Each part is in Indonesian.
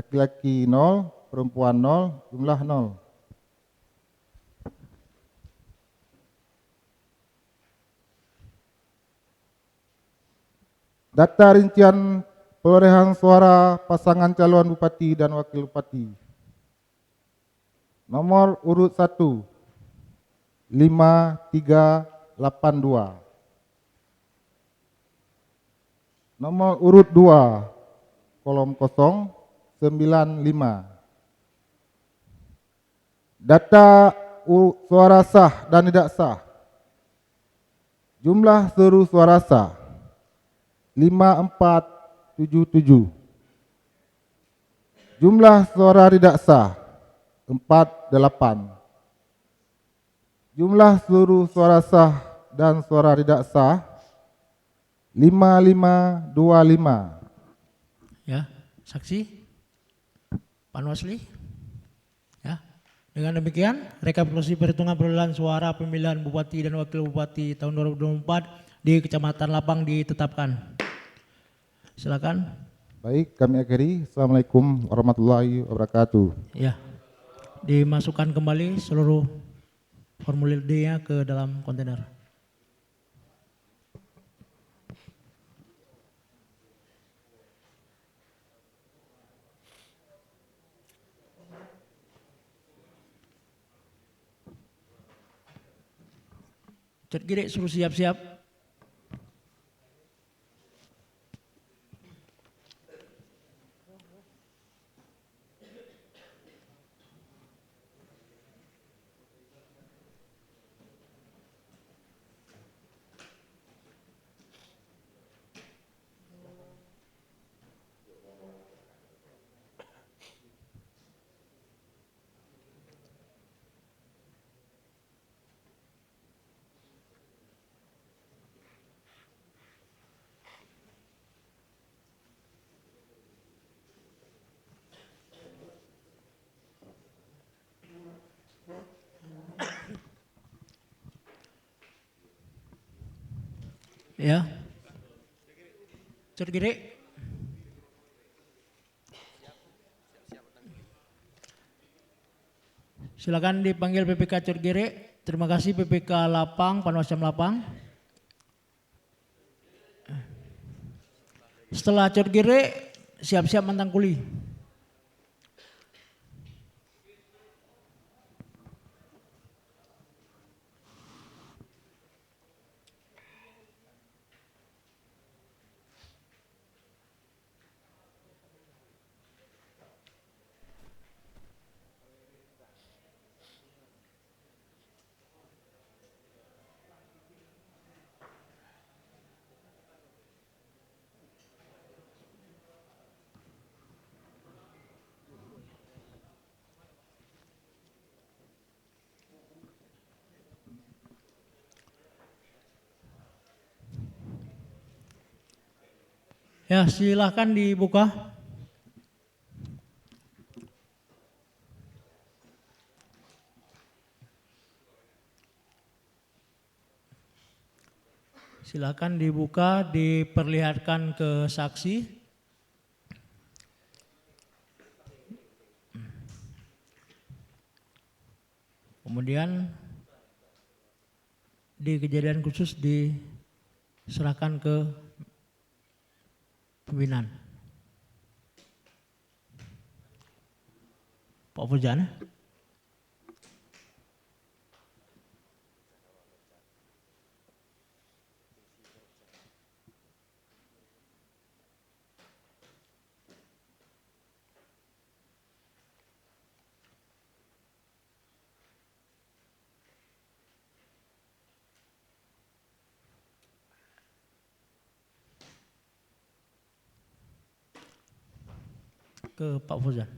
laki-laki 0, perempuan 0, jumlah 0. Data rincian perolehan suara pasangan calon bupati dan wakil bupati. Nomor urut 1, 5382. Nomor urut 2, kolom kosong, 95. Data suara sah dan tidak sah. Jumlah seluruh suara sah 5477. Jumlah suara tidak sah 48. Jumlah seluruh suara sah dan suara tidak sah 5525. Ya, saksi Panwasli. Ya. Dengan demikian, rekapitulasi perhitungan perolehan suara pemilihan bupati dan wakil bupati tahun 2024 di Kecamatan Lapang ditetapkan. Silakan. Baik, kami akhiri. Assalamualaikum warahmatullahi wabarakatuh. Ya. Dimasukkan kembali seluruh formulir D-nya ke dalam kontainer. Cat Giri suruh siap-siap. Ya. Cat Giri. Silakan dipanggil PPK Cat Giri. Terima kasih PPK Lapang, Panwascam Lapang. Setelah Cat Giri, siap-siap mantan kuli. Ya, silakan dibuka. Silakan dibuka, diperlihatkan ke saksi. Kemudian di kejadian khusus diserahkan ke pimpinan. Pak Fujan. Ke Pak Fauzan.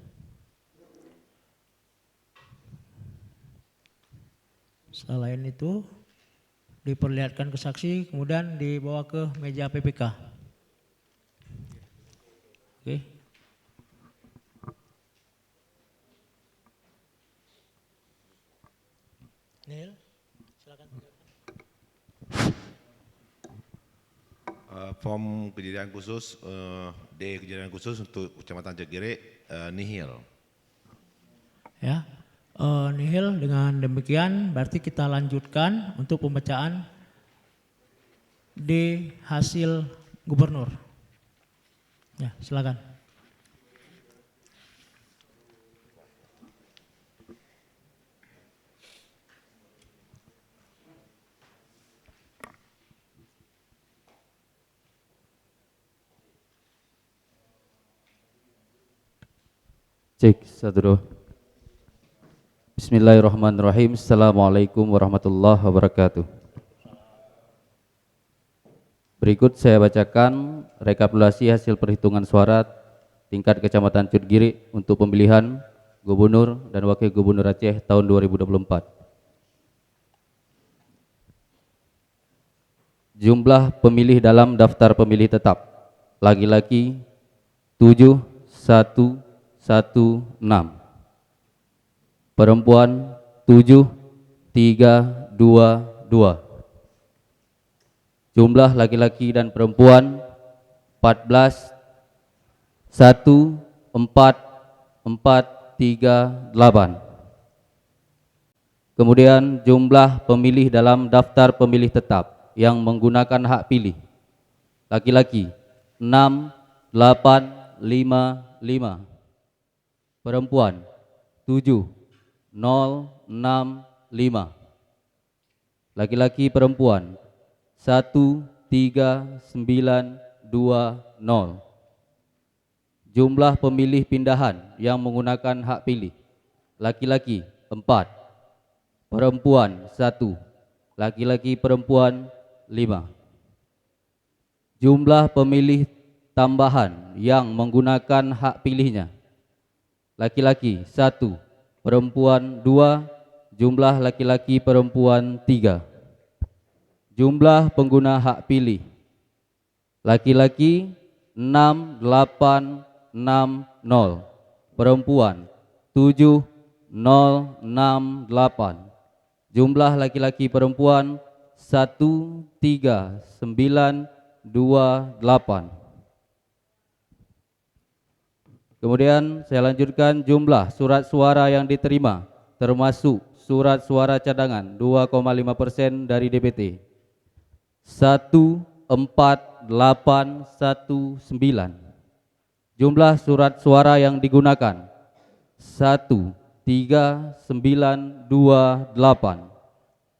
Selain itu diperlihatkan ke saksi, kemudian dibawa ke meja PPK. Oke. Nil, silakan. Form kejadian khusus D kejadian khusus untuk Kecamatan Cat Giri nihil. Ya, nihil. Dengan demikian berarti kita lanjutkan untuk pembacaan di hasil gubernur. Ya, silakan. Cek, satu dua. Bismillahirrahmanirrahim. Assalamualaikum warahmatullahi wabarakatuh. Berikut saya bacakan rekapitulasi hasil perhitungan suara tingkat Kecamatan Cudgiri untuk pemilihan Gubernur dan Wakil Gubernur Aceh tahun 2024. Jumlah pemilih dalam daftar pemilih tetap laki-laki 7116, perempuan 7322. Jumlah laki-laki dan perempuan 14 14438. Kemudian jumlah pemilih dalam daftar pemilih tetap yang menggunakan hak pilih laki-laki 6855, perempuan 7065, laki-laki perempuan 13920. Jumlah pemilih pindahan yang menggunakan hak pilih laki-laki 4, perempuan 1, laki-laki perempuan 5. Jumlah pemilih tambahan yang menggunakan hak pilihnya laki-laki 1, perempuan 2, jumlah laki-laki perempuan 3. Jumlah pengguna hak pilih laki-laki 6860, perempuan 7068, jumlah laki-laki perempuan 13928. Kemudian saya lanjutkan jumlah surat suara yang diterima termasuk surat suara cadangan 2,5% dari DPT 14819. Jumlah surat suara yang digunakan 13928.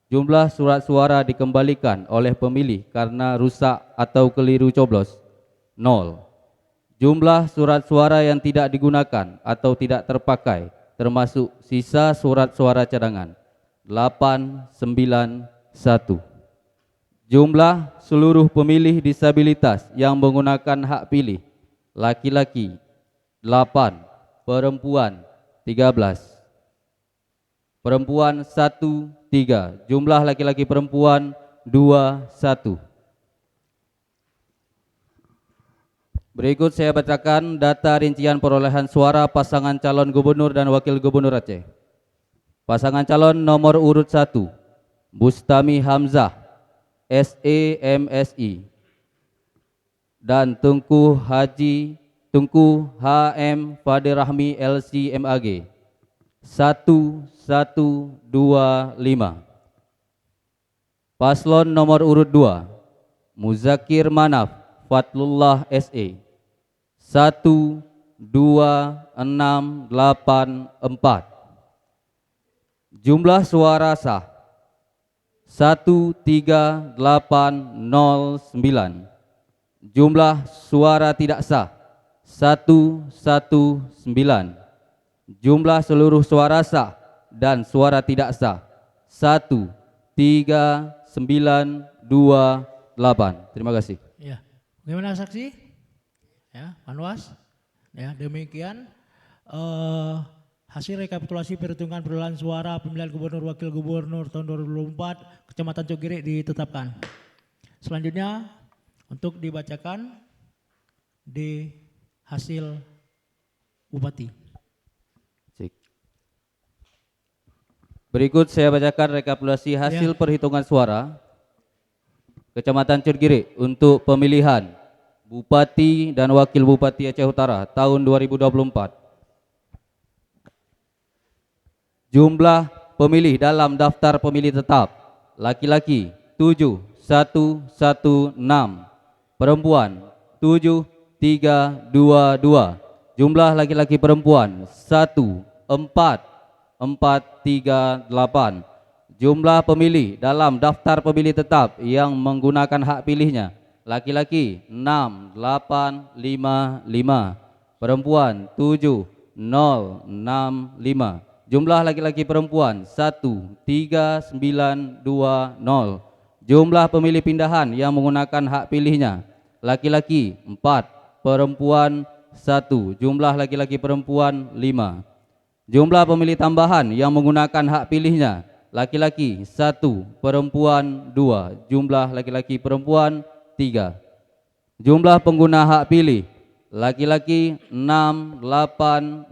Jumlah surat suara dikembalikan oleh pemilih karena rusak atau keliru coblos 0. Jumlah surat suara yang tidak digunakan atau tidak terpakai termasuk sisa surat suara cadangan 891. Jumlah seluruh pemilih disabilitas yang menggunakan hak pilih laki-laki 8, perempuan 13. Perempuan 1, 3. Jumlah laki-laki perempuan 2, 1. Berikut saya bacakan data rincian perolehan suara pasangan calon gubernur dan wakil gubernur Aceh. Pasangan calon nomor urut 1, Bustami Hamzah, SEMSI, dan Tengku HM Fadirahmi LCMAG 1125. Paslon nomor urut 2, Muzakir Manaf Fatlullah SE 12684. Jumlah suara sah 13809. Jumlah suara tidak sah 119. Jumlah seluruh suara sah dan suara tidak sah 13928. Terima kasih. Ya, bagaimana saksi? Ya, Panwas. Ya, demikian hasil rekapitulasi perhitungan perolehan suara pemilihan gubernur wakil gubernur tahun 2024 Kecamatan Cudgiri ditetapkan. Selanjutnya untuk dibacakan di hasil bupati. Cek. Berikut saya bacakan rekapitulasi hasil perhitungan suara Kecamatan Cudgiri untuk pemilihan Bupati dan Wakil Bupati Aceh Utara tahun 2024. Jumlah pemilih dalam daftar pemilih tetap. Laki-laki 7116, perempuan 7322. Jumlah laki-laki perempuan 1438. Jumlah pemilih dalam daftar pemilih tetap yang menggunakan hak pilihnya. Laki-laki 6855, perempuan 7065. Jumlah laki-laki perempuan 13920. Jumlah pemilih pindahan yang menggunakan hak pilihnya. Laki-laki 4, perempuan 1. Jumlah laki-laki perempuan 5. Jumlah pemilih tambahan yang menggunakan hak pilihnya. Laki-laki 1, perempuan 2. Jumlah laki-laki perempuan 3. Jumlah pengguna hak pilih. Laki-laki 6860,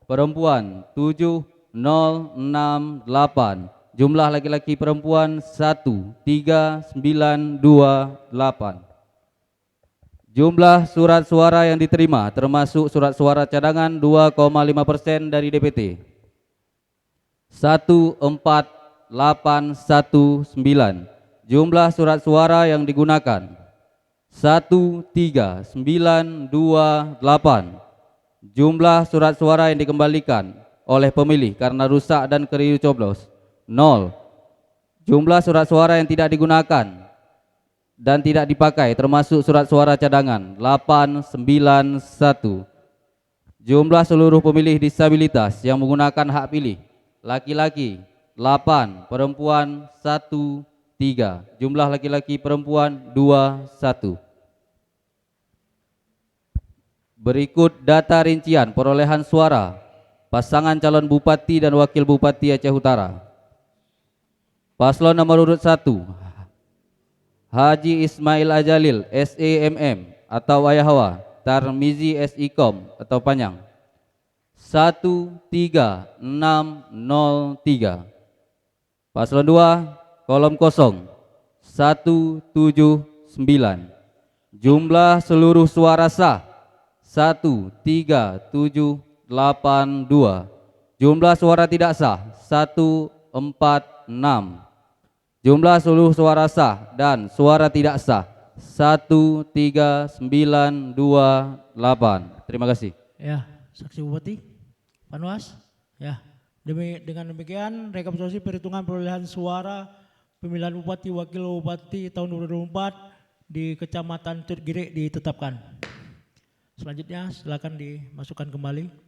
perempuan 7068. Jumlah laki-laki perempuan 13928. Jumlah surat suara yang diterima termasuk surat suara cadangan 2,5% dari DPT 14819. Jumlah surat suara yang digunakan 13928. Jumlah surat suara yang dikembalikan oleh pemilih karena rusak dan keliru coblos 0. Jumlah surat suara yang tidak digunakan dan tidak dipakai termasuk surat suara cadangan 891. Jumlah seluruh pemilih disabilitas yang menggunakan hak pilih. Laki-laki 8, perempuan 1, 3. Jumlah laki-laki perempuan 2, 1. Berikut data rincian perolehan suara pasangan calon bupati dan wakil bupati Aceh Utara. Paslon nomor urut 1 Haji Ismail Ajalil SEMM atau Ayahawa, Tarmizi SIKOM atau Panjang 13603. Paslon 2 kolom kosong 179. Jumlah seluruh suara sah 13782. Jumlah suara tidak sah 146. Jumlah seluruh suara sah dan suara tidak sah 13928. Terima kasih. Ya, saksi bupati, Panwas. Ya, dengan demikian rekapitulasi perhitungan perolehan suara pemilihan bupati wakil bupati tahun 2024 di Kecamatan Turgire ditetapkan. Selanjutnya silakan dimasukkan kembali.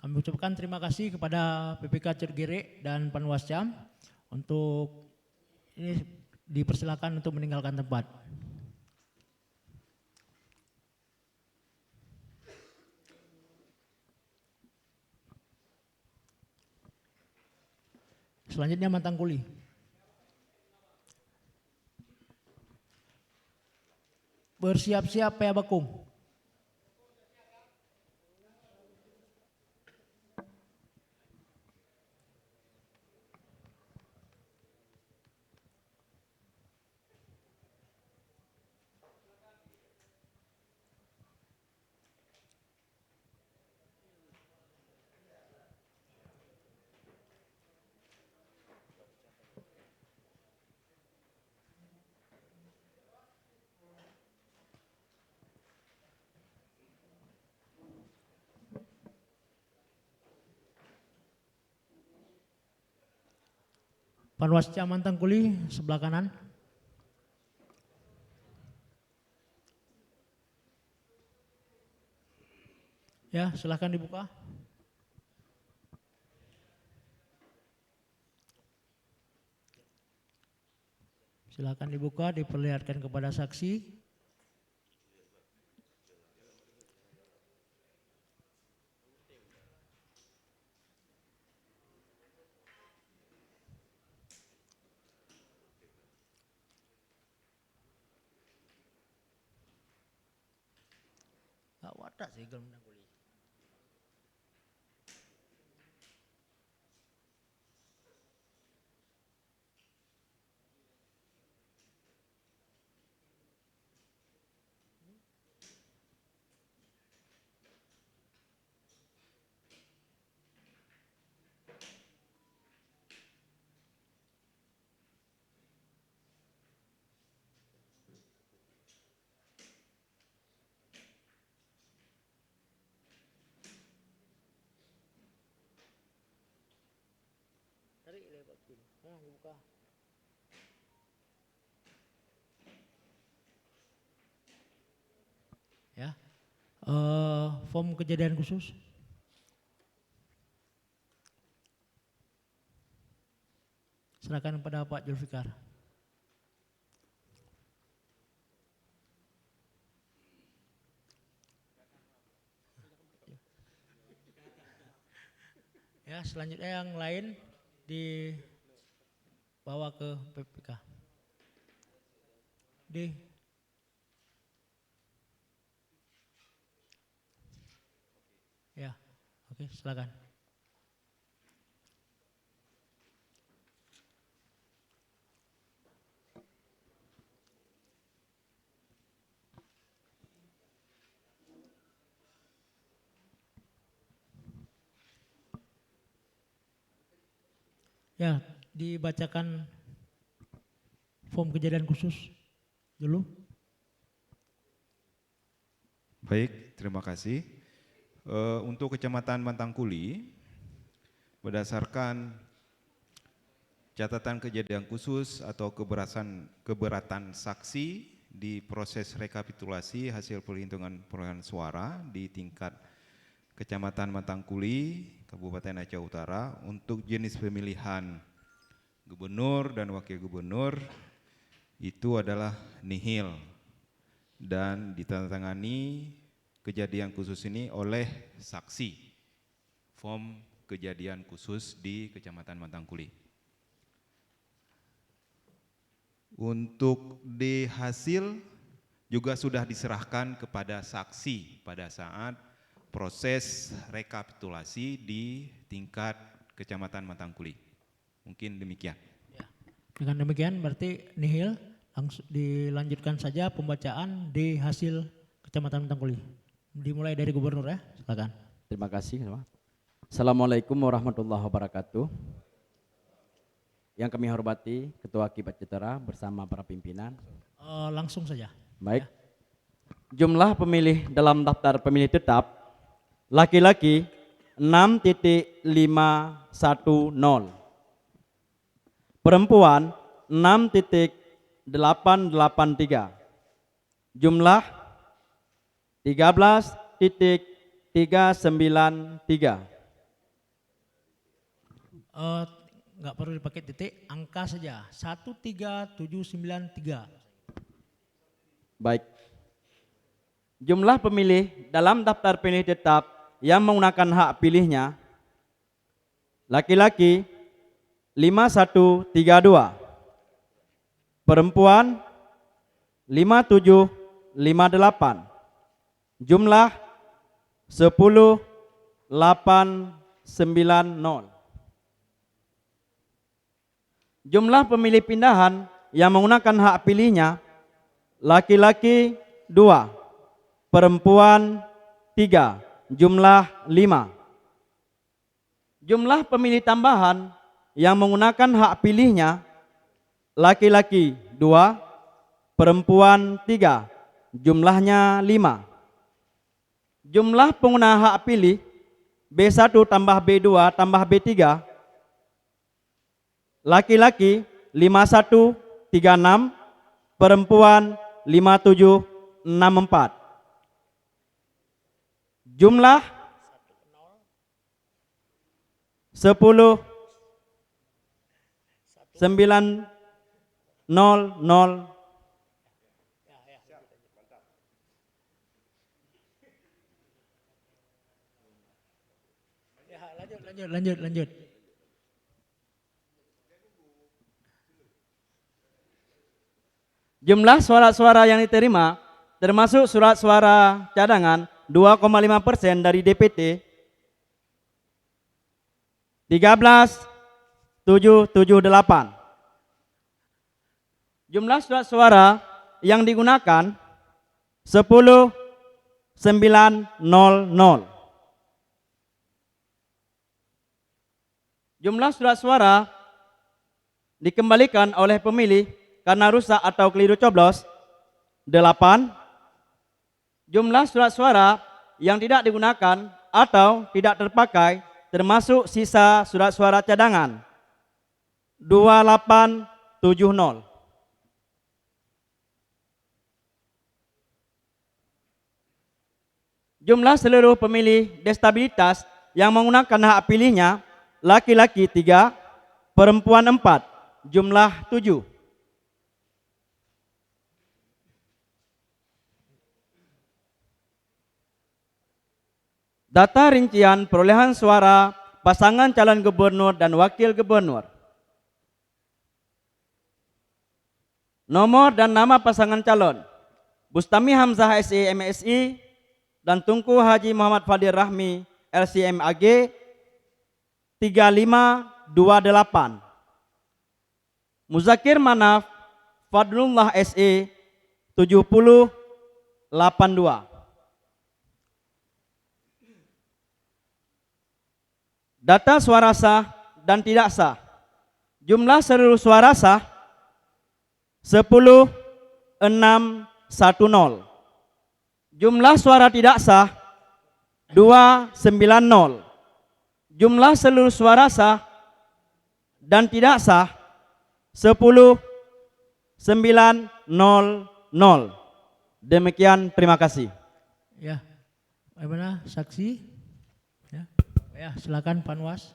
Kami ucapkan terima kasih kepada PPK Turgire dan Panwascam untuk ini dipersilakan untuk meninggalkan tempat. Selanjutnya mantan kuli. Bersiap-siap Pea Bakung. Panwascam mantan kuli sebelah kanan. Ya, silakan dibuka. Silakan dibuka, diperlihatkan kepada saksi. Tak sih kalau menang kuli. Tarik lebar sini. Nah, dibuka. Ya. Form kejadian khusus. Serahkan pada Pak Julfikar. Ya, selanjutnya yang lain dibawa ke PPK. Ya, oke, silakan. Ya, dibacakan form kejadian khusus dulu. Baik, terima kasih. Untuk Kecamatan Mantangkuli, berdasarkan catatan kejadian khusus atau keberatan saksi di proses rekapitulasi hasil perhitungan perolehan suara di tingkat Kecamatan Mantangkuli, Kabupaten Aceh Utara untuk jenis pemilihan gubernur dan wakil gubernur itu adalah nihil dan ditandatangani kejadian khusus ini oleh saksi form kejadian khusus di Kecamatan Mantangkuli. Untuk di hasil juga sudah diserahkan kepada saksi pada saat proses rekapitulasi di tingkat Kecamatan Mantangkuli. Mungkin demikian. Ya. Dengan demikian berarti nihil, langsung dilanjutkan saja pembacaan di hasil Kecamatan Mantangkuli. Dimulai dari gubernur ya, silakan. Terima kasih. Assalamualaikum warahmatullahi wabarakatuh. Yang kami hormati Ketua Kibat Cetera bersama para pimpinan. Langsung saja. Baik. Jumlah pemilih dalam daftar pemilih tetap laki-laki 6.510. Perempuan 6.883. Jumlah 13.393. Nggak perlu dipakai titik, angka saja 13793. Baik. Jumlah pemilih dalam daftar pemilih tetap yang menggunakan hak pilihnya laki-laki 5132, perempuan 5758, jumlah 10890. Jumlah pemilih pindahan yang menggunakan hak pilihnya laki-laki 2, perempuan 3, jumlah 5. Jumlah pemilih tambahan yang menggunakan hak pilihnya laki-laki 2, perempuan 3, jumlahnya 5. Jumlah pengguna hak pilih B1 tambah B2 tambah B3 laki-laki 5136, perempuan 5764. Jumlah 10 900. Lanjut. Jumlah surat suara yang diterima termasuk surat suara cadangan 2,5% dari DPT 13.778. Jumlah surat suara yang digunakan 10.900. Jumlah surat suara dikembalikan oleh pemilih karena rusak atau keliru coblos 8. Jumlah surat suara yang tidak digunakan atau tidak terpakai termasuk sisa surat suara cadangan 2870. Jumlah seluruh pemilih distabilitas yang menggunakan hak pilihnya laki-laki 3, perempuan 4, jumlah 7. Data rincian perolehan suara pasangan calon gubernur dan wakil gubernur. Nomor dan nama pasangan calon: Bustami Hamzah SE MSI dan Tunku Haji Muhammad Fadil Rahmi LCMAG 3528. Muzakir Manaf Fadlullah SE 7082. Data suara sah dan tidak sah. Jumlah seluruh suara sah 10.610. Jumlah suara tidak sah 290. Jumlah seluruh suara sah dan tidak sah 10.900. Demikian, terima kasih. Ya, bagaimana saksi? Ya, silakan Panwas.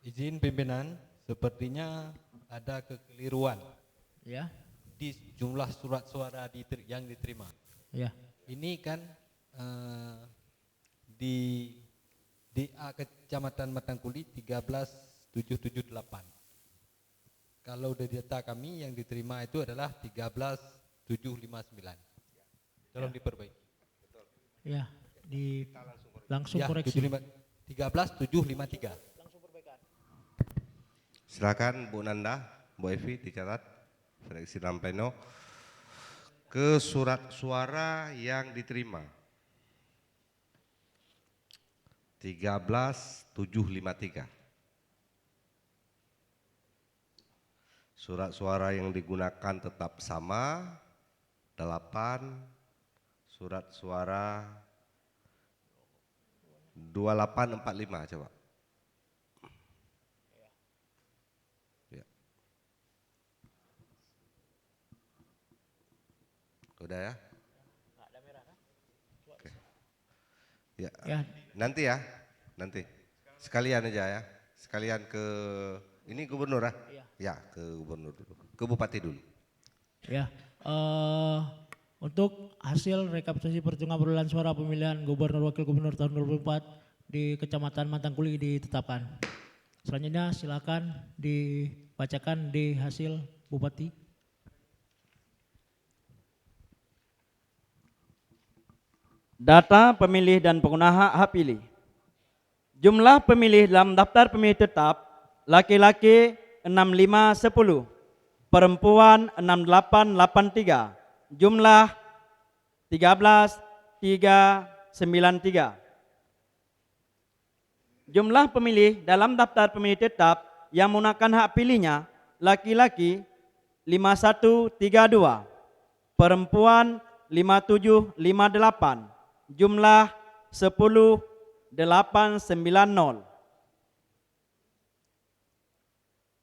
Izin pimpinan, sepertinya ada kekeliruan Ya, di jumlah surat suara yang diterima. ya, Ini kan di DA Kecamatan Matangkuli 13.778. Kalau dari data kami yang diterima itu adalah 13.759. Tolong diperbaiki. ya, langsung Ya, koreksi. 13.753. Silakan Bu Nanda, Bu Evi dicatat Fraksi dalam pleno ke surat suara yang diterima 13.753. Surat suara yang digunakan tetap sama 8. Surat suara 2845 coba. Ya. Udah ya? Oke. Ya. Ya. Nanti ya, nanti. Sekalian aja ya. Sekalian ke ini gubernur ya? Ya, ke gubernur dulu. Ke bupati dulu. Ya, untuk hasil rekapitulasi perhitungan perolehan suara pemilihan gubernur wakil gubernur tahun 2004 di Kecamatan Matangkuli ditetapkan. Selanjutnya silakan dibacakan di hasil Bupati. Data pemilih dan pengguna hak pilih. Jumlah pemilih dalam daftar pemilih tetap laki-laki 6510, perempuan 6883, jumlah 13.393. Jumlah pemilih dalam daftar pemilih tetap yang menggunakan hak pilihnya laki-laki 5132, perempuan 5758, jumlah 10.890.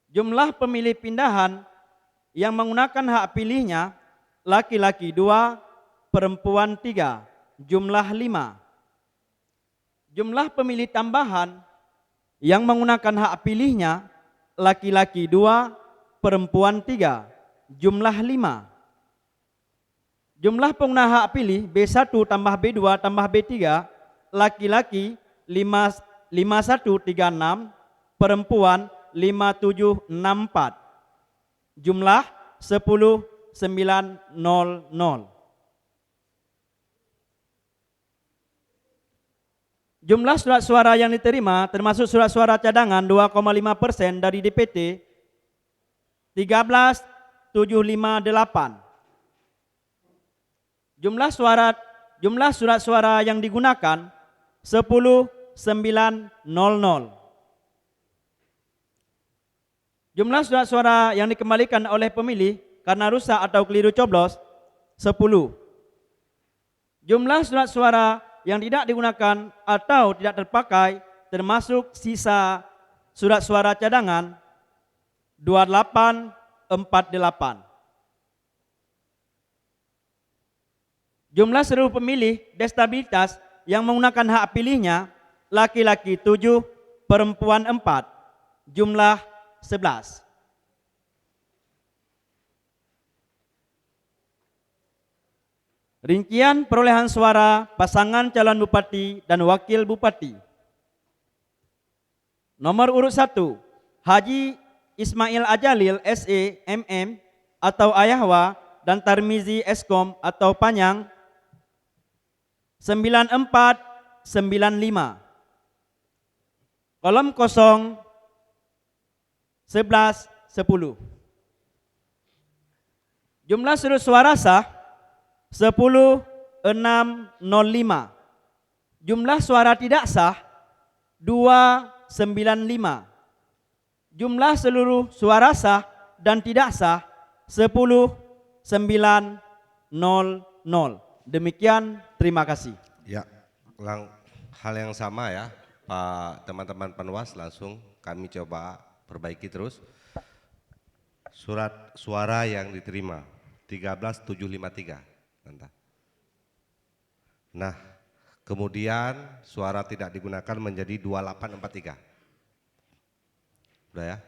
Jumlah pemilih pindahan yang menggunakan hak pilihnya laki-laki 2, perempuan 3, jumlah 5. Jumlah pemilih tambahan yang menggunakan hak pilihnya laki-laki 2, perempuan 3, jumlah 5. Jumlah pengguna hak pilih B1 tambah B2 tambah B3 laki-laki 5136, perempuan 5764, jumlah 10.900. Jumlah surat suara yang diterima termasuk surat suara cadangan 2,5% dari DPT 13.758. Jumlah surat suara yang digunakan 10.900. Jumlah surat suara yang dikembalikan oleh pemilih karena rusak atau keliru coblos 10. Jumlah surat suara yang tidak digunakan atau tidak terpakai termasuk sisa surat suara cadangan 2848. Jumlah seluruh pemilih disabilitas yang menggunakan hak pilihnya laki-laki 7, perempuan 4, jumlah 11. Rincian perolehan suara pasangan calon bupati dan wakil bupati. Nomor urut 1, Haji Ismail Ajalil SE MM atau Ayahwa dan Tarmizi Eskom atau Panyang 9495. Kolom kosong 1110. Jumlah seluruh suara sah 10.605. Jumlah suara tidak sah 295. Jumlah seluruh suara sah dan tidak sah 10.900. Demikian, terima kasih. Ya, hal yang sama ya, Pak teman-teman Panwas, langsung kami coba perbaiki terus. Surat suara yang diterima 13.753. Nah, kemudian suara tidak digunakan menjadi 2843. Udah ya?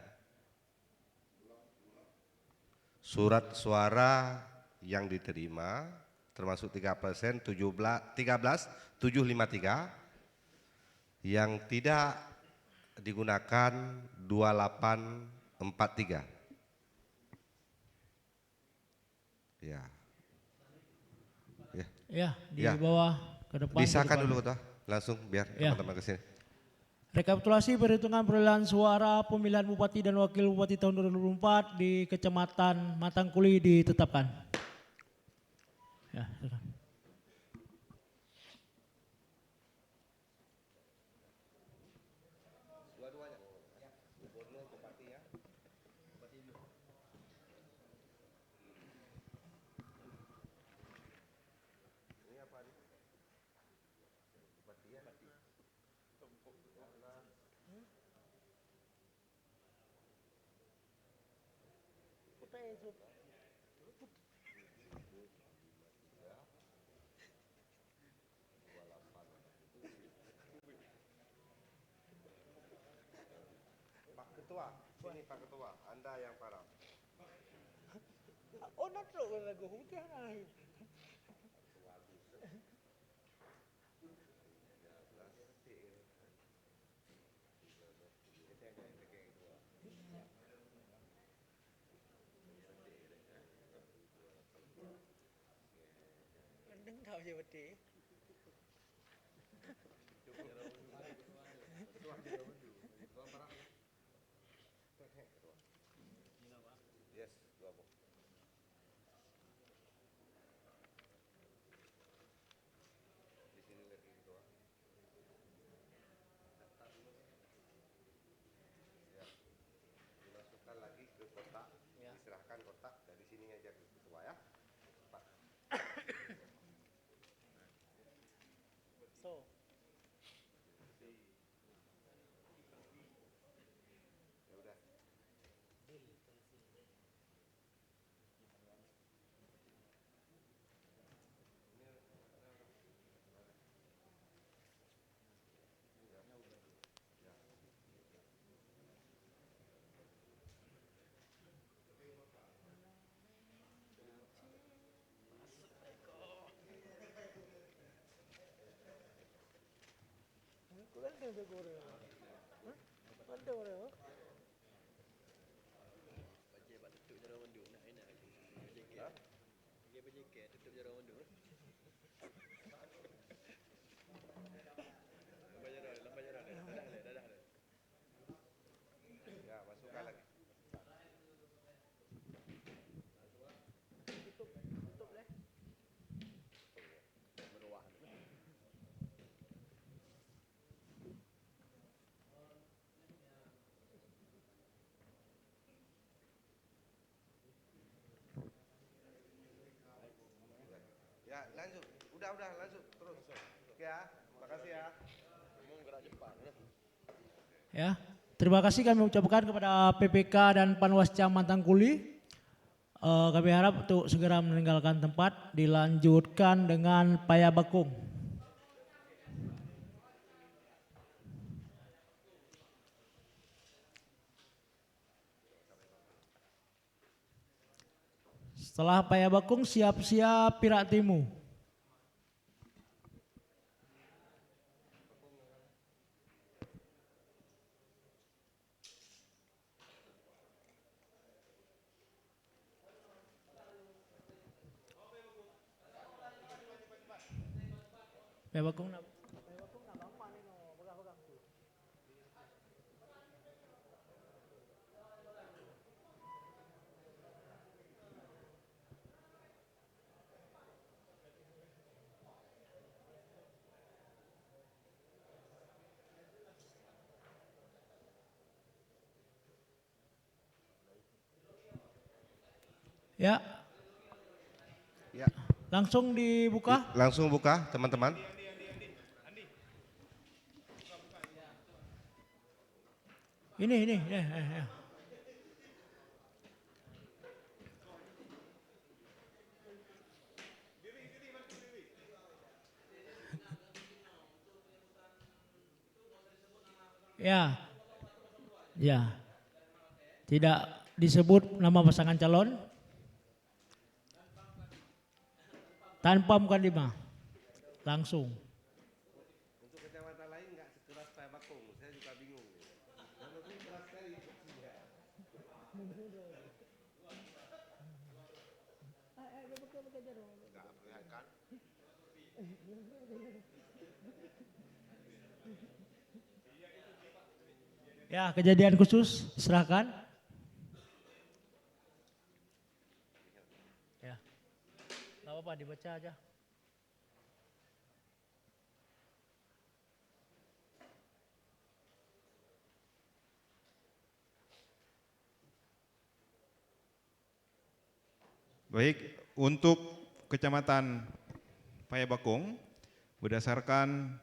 Surat suara yang diterima termasuk 3%, 13.753, yang tidak digunakan 2843. Ya. Ya, di Ya. bawah ke depan. Disahkan ke depan. dulu Ketua, langsung biar Ya. teman-teman kesini. Rekapitulasi perhitungan perolehan suara pemilihan bupati dan wakil bupati tahun 2024 di Kecamatan Matangkuli ditetapkan. Ya, silakan. Pak Ketua, sini Pak Ketua, Anda yang parah. Yes, dua Bu. Di sini lagi Ketua. Ya. Dimasukkan lagi ke kotak, diserahkan kotak dari sini aja ke Ketua ya. Pak. Ya udah. udah lanjut terus. Ya, makasih ya. Ya, terima kasih kami ucapkan kepada PPK dan Panwas Kecamatan Kuli. Kami harap untuk segera meninggalkan tempat, dilanjutkan dengan Payabakung. Setelah Payabakung, siap-siap Pirak Timu. Payabakung. Ya. Ya. Langsung dibuka. Langsung buka teman-teman. Ini. Ya. Ya. Tidak disebut nama pasangan calon. Tanpa mukadimah. Langsung. Untuk kecamatan lain nggak sekeras Payabakung, saya juga bingung. Keras sekali. Ya, kejadian khusus diserahkan. Ya. Enggak apa-apa, dibaca aja. Baik, untuk Kecamatan Payabakung, berdasarkan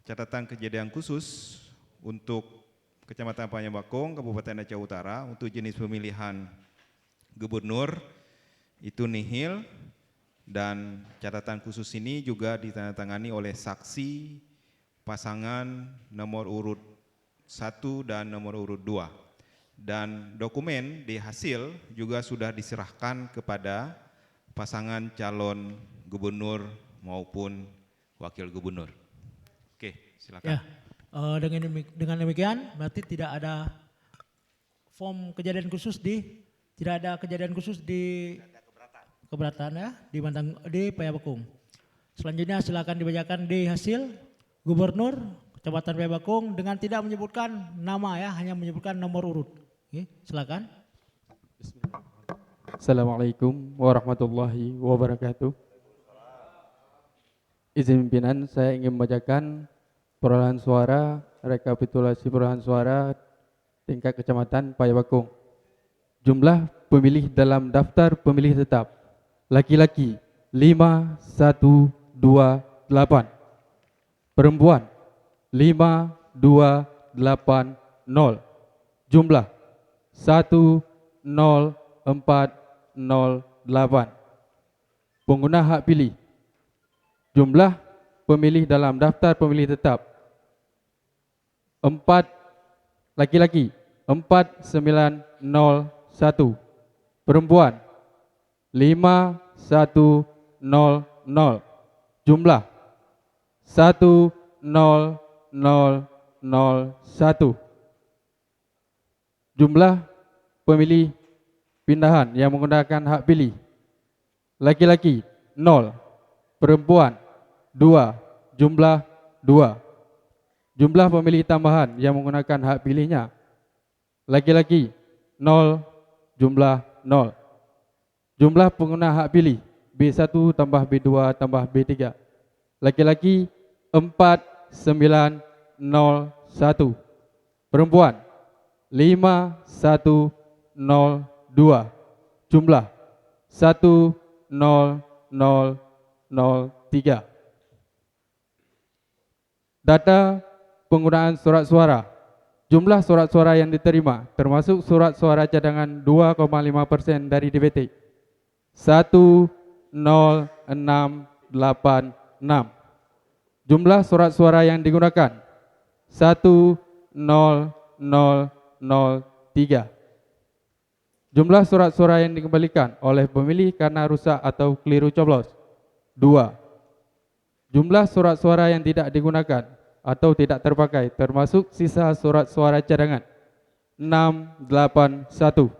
catatan kejadian khusus untuk Kecamatan Payabakung, Kabupaten Aceh Utara, untuk jenis pemilihan gubernur itu nihil, dan catatan khusus ini juga ditandatangani oleh saksi pasangan nomor urut 1 dan nomor urut 2. Dan dokumen di hasil juga sudah diserahkan kepada pasangan calon gubernur maupun wakil gubernur. Oke, silakan. Ya. Dengan demikian berarti tidak ada kejadian khusus di keberatan ya di Payabakung. Selanjutnya silakan dibacakan di hasil gubernur Kecamatan Payabakung dengan tidak menyebutkan nama ya, hanya menyebutkan nomor urut. Oke, silakan. Assalamualaikum warahmatullahi wabarakatuh. Izin pimpinan, saya ingin membacakan perolehan suara, rekapitulasi perolehan suara tingkat Kecamatan Payabakung. Jumlah pemilih dalam daftar pemilih tetap: laki-laki 5128, perempuan 5280, jumlah 10408. Pengguna hak pilih: jumlah pemilih dalam daftar pemilih tetap 4, laki-laki 4901, perempuan 5100, jumlah 10001. Jumlah pemilih pindahan yang menggunakan hak pilih: laki-laki 0, perempuan 2, jumlah 2. Jumlah pemilih tambahan yang menggunakan hak pilihnya: laki-laki 0, jumlah 0. Jumlah pengguna hak pilih B1 tambah B2 tambah B3: laki-laki 4901, perempuan 5102, jumlah 10003. Data penggunaan surat suara. Jumlah surat suara yang diterima termasuk surat suara cadangan 2,5% dari DPT. 10686. Jumlah surat suara yang digunakan 10003. Jumlah surat suara yang dikembalikan oleh pemilih karena rusak atau keliru coblos 2. Jumlah surat suara yang tidak digunakan atau tidak terpakai termasuk sisa surat suara cadangan 681.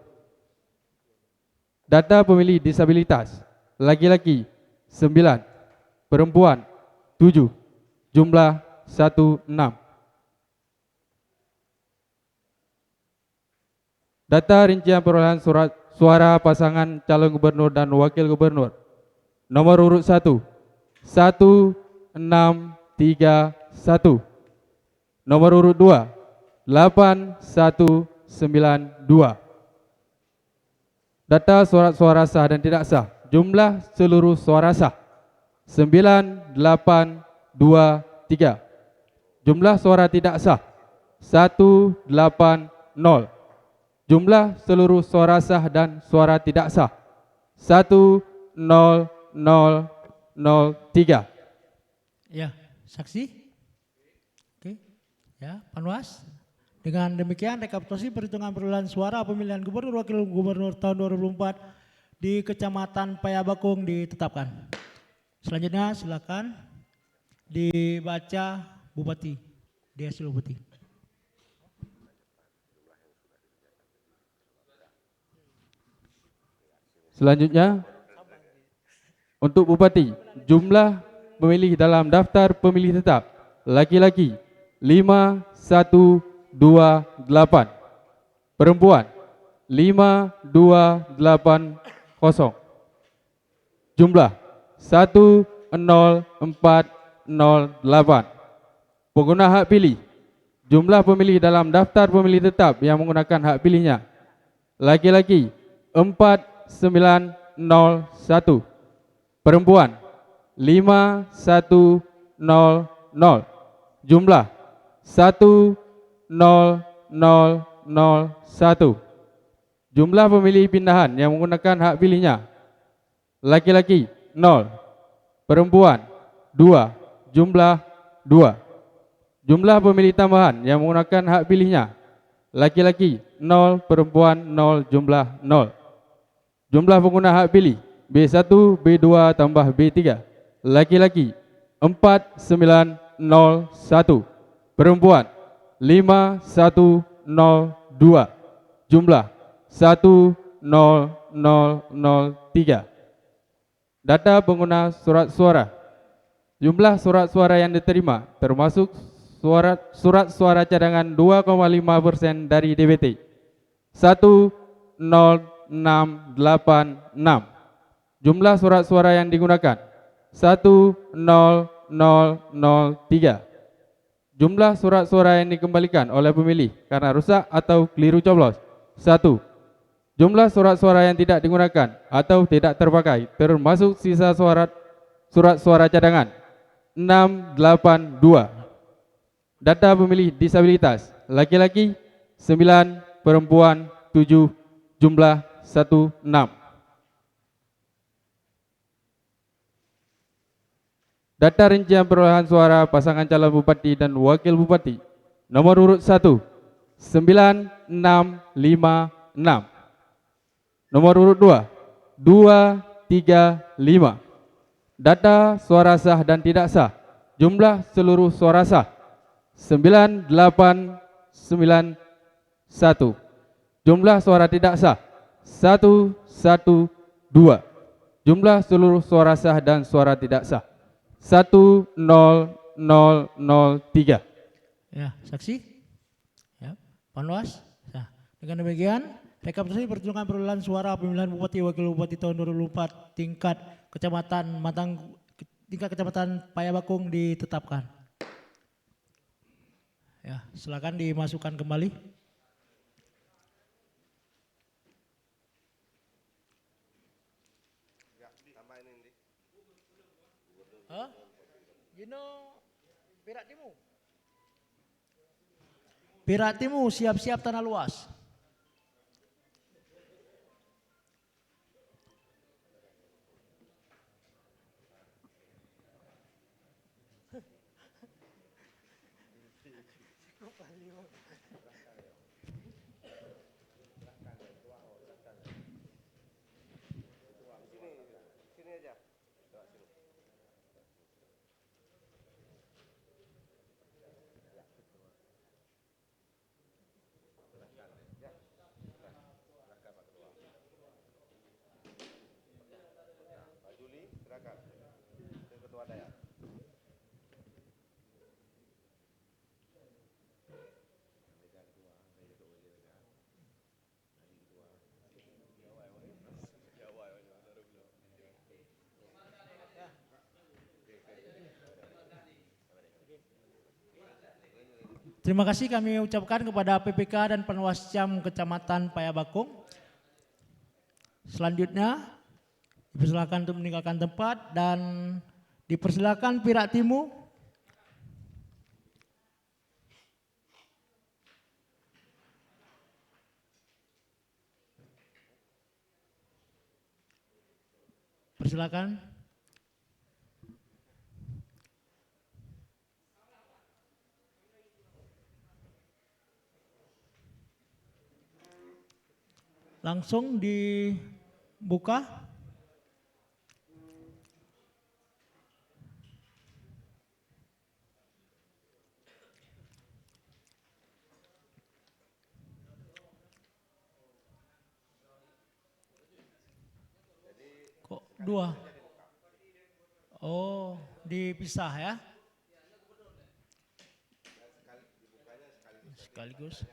Data pemilih disabilitas. Laki-laki 9, perempuan 7, jumlah 16. Data rincian perolehan surat suara pasangan calon gubernur dan wakil gubernur. Nomor urut 1, 1631. Nomor urut 2, 8192. Data surat suara sah dan tidak sah. Jumlah seluruh suara sah 9823. Jumlah suara tidak sah 180. Jumlah seluruh suara sah dan suara tidak sah 10003. Ya, saksi. Oke. Ya, Panwas. Dengan demikian rekapitulasi perhitungan perolehan suara pemilihan gubernur wakil gubernur tahun 2004 di Kecamatan Payabakung ditetapkan. Selanjutnya silakan dibaca Bupati, Desi Bupati. Selanjutnya, untuk Bupati, jumlah pemilih dalam daftar pemilih tetap, laki-laki 5128, perempuan 5280, jumlah 10408. Pengguna hak pilih, jumlah pemilih dalam daftar pemilih tetap yang menggunakan hak pilihnya, laki-laki 4901, perempuan 5100, jumlah 10001. Jumlah pemilih pindahan yang menggunakan hak pilihnya, laki-laki 0, perempuan 2, jumlah 2. Jumlah pemilih tambahan yang menggunakan hak pilihnya, laki-laki 0, perempuan 0, jumlah 0. Jumlah pengguna hak pilih B1, B2 tambah B3, laki-laki 4901, perempuan 5102, jumlah 10003. Data pengguna surat suara. Jumlah surat suara yang diterima termasuk surat suara cadangan 2,5% dari DPT 10686. Jumlah surat suara yang digunakan 10003. Jumlah surat suara yang dikembalikan oleh pemilih karena rusak atau keliru coblos 1. Jumlah surat suara yang tidak digunakan atau tidak terpakai termasuk sisa surat suara cadangan 682. Data pemilih disabilitas, laki-laki 9, perempuan 7, jumlah 16. Data rincian perolehan suara pasangan calon bupati dan wakil bupati. Nomor urut 1, 9656. Nomor urut 2, 235. Data suara sah dan tidak sah. Jumlah seluruh suara sah 9891. Jumlah suara tidak sah 112. Jumlah seluruh suara sah dan suara tidak sah 10003. Ya, saksi. Ya, Panwas. Nah, dengan demikian rekapitulasi perhitungan perolehan suara pemilihan bupati wakil bupati tahun 2004 tingkat kecamatan Payabakung ditetapkan. Ya, silakan dimasukkan kembali. Hah? Gino Perak Timur. Pihak Timu siap-siap tanah luas. Terima kasih kami ucapkan kepada PPK dan Panwascam Kecamatan Payabakung. Selanjutnya dipersilakan untuk meninggalkan tempat dan dipersilakan pihak Timu persilakan. Langsung dibuka. Kok dua? Oh, dipisah ya? Sekaligus.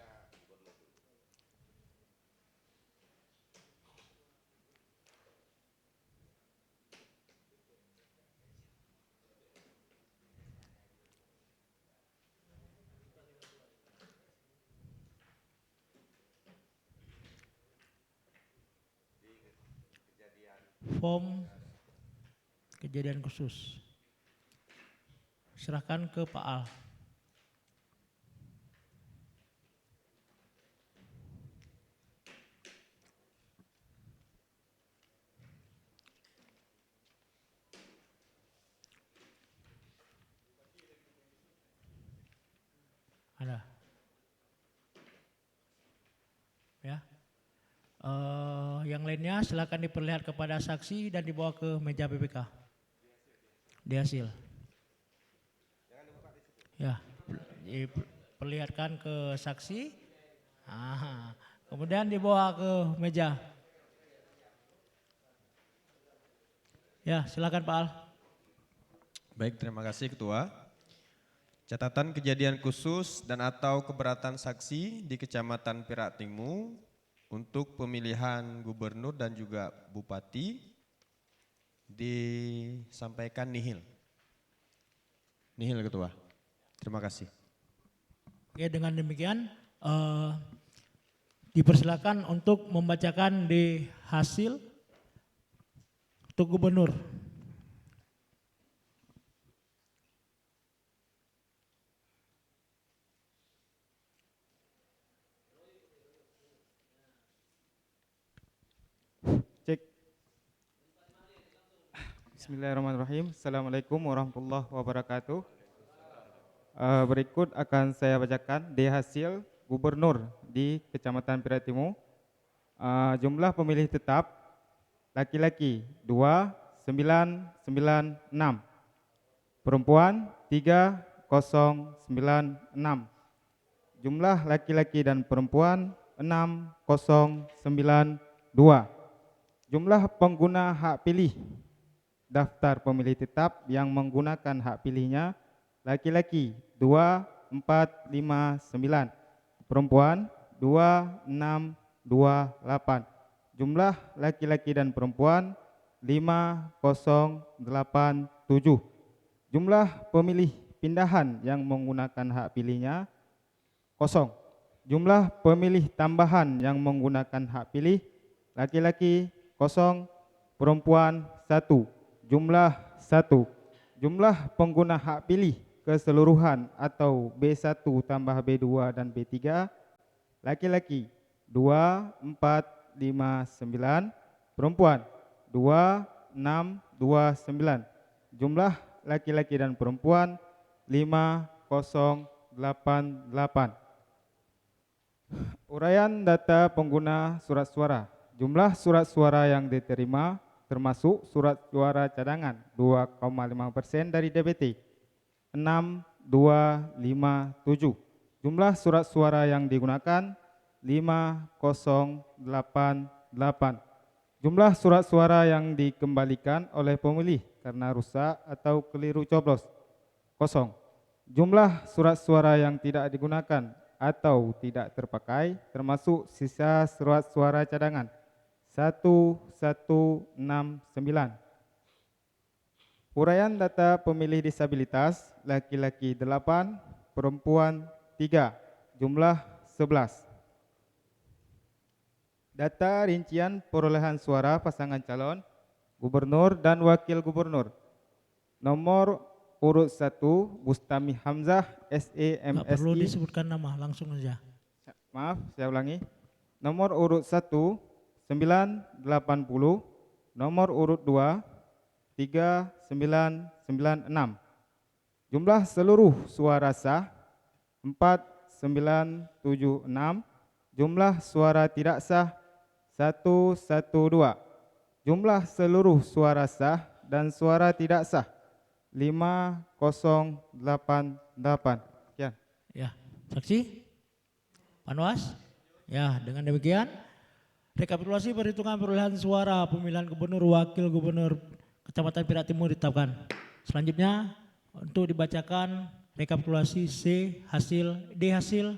Form kejadian khusus. Serahkan ke Pak Al. Ada. Ya. Yang lainnya silakan diperlihat kepada saksi dan dibawa ke meja PPK. Di hasil. Ya, diperlihatkan ke saksi. Kemudian dibawa ke meja. Ya, silakan Pak Al. Baik, terima kasih Ketua. Catatan kejadian khusus dan atau keberatan saksi di Kecamatan Perak Timu untuk pemilihan gubernur dan juga bupati disampaikan nihil. Nihil Ketua. Terima kasih. Oke, dengan demikian dipersilakan untuk membacakan di hasil untuk gubernur. Cek. Bismillahirrahmanirrahim. Assalamualaikum warahmatullahi wabarakatuh. Berikut akan saya bacakan di hasil gubernur di Kecamatan Perak Timu. Jumlah pemilih tetap laki-laki 2996, perempuan 3096. Jumlah laki-laki dan perempuan 6092. Jumlah pengguna hak pilih daftar pemilih tetap yang menggunakan hak pilihnya laki-laki 2459, perempuan 2628. Jumlah laki-laki dan perempuan 5087. Jumlah pemilih pindahan yang menggunakan hak pilihnya 0. Jumlah pemilih tambahan yang menggunakan hak pilih laki-laki 0, perempuan 1, jumlah 1. Jumlah pengguna hak pilih keseluruhan atau B1 tambah B2 dan B3, laki-laki 2, 4, 5, 9, perempuan 2, 6, 2, 9. Jumlah laki-laki dan perempuan 5088. Uraian data pengguna surat suara. Jumlah surat suara yang diterima termasuk surat suara cadangan 2,5% dari DPT 6257. Jumlah surat suara yang digunakan 5088. Jumlah surat suara yang dikembalikan oleh pemilih karena rusak atau keliru coblos 0. Jumlah surat suara yang tidak digunakan atau tidak terpakai termasuk sisa surat suara cadangan 1169. Uraian data pemilih disabilitas, laki-laki 8, perempuan 3, jumlah 11. Data rincian perolehan suara pasangan calon gubernur dan wakil gubernur. Nomor urut 1 Bustami Hamzah SEMSI. Nggak perlu disebutkan nama, langsung aja. Maaf, saya ulangi. Nomor urut 1 980, nomor urut 2 3996. Jumlah seluruh suara sah 4976. Jumlah suara tidak sah 112. Jumlah seluruh suara sah dan suara tidak sah 5088. Sekian. Ya, saksi Panwas. Ya, dengan demikian rekapitulasi perhitungan perolehan suara pemilihan gubernur, wakil gubernur Kecamatan Perak Timur ditetapkan. Selanjutnya untuk dibacakan rekapitulasi D hasil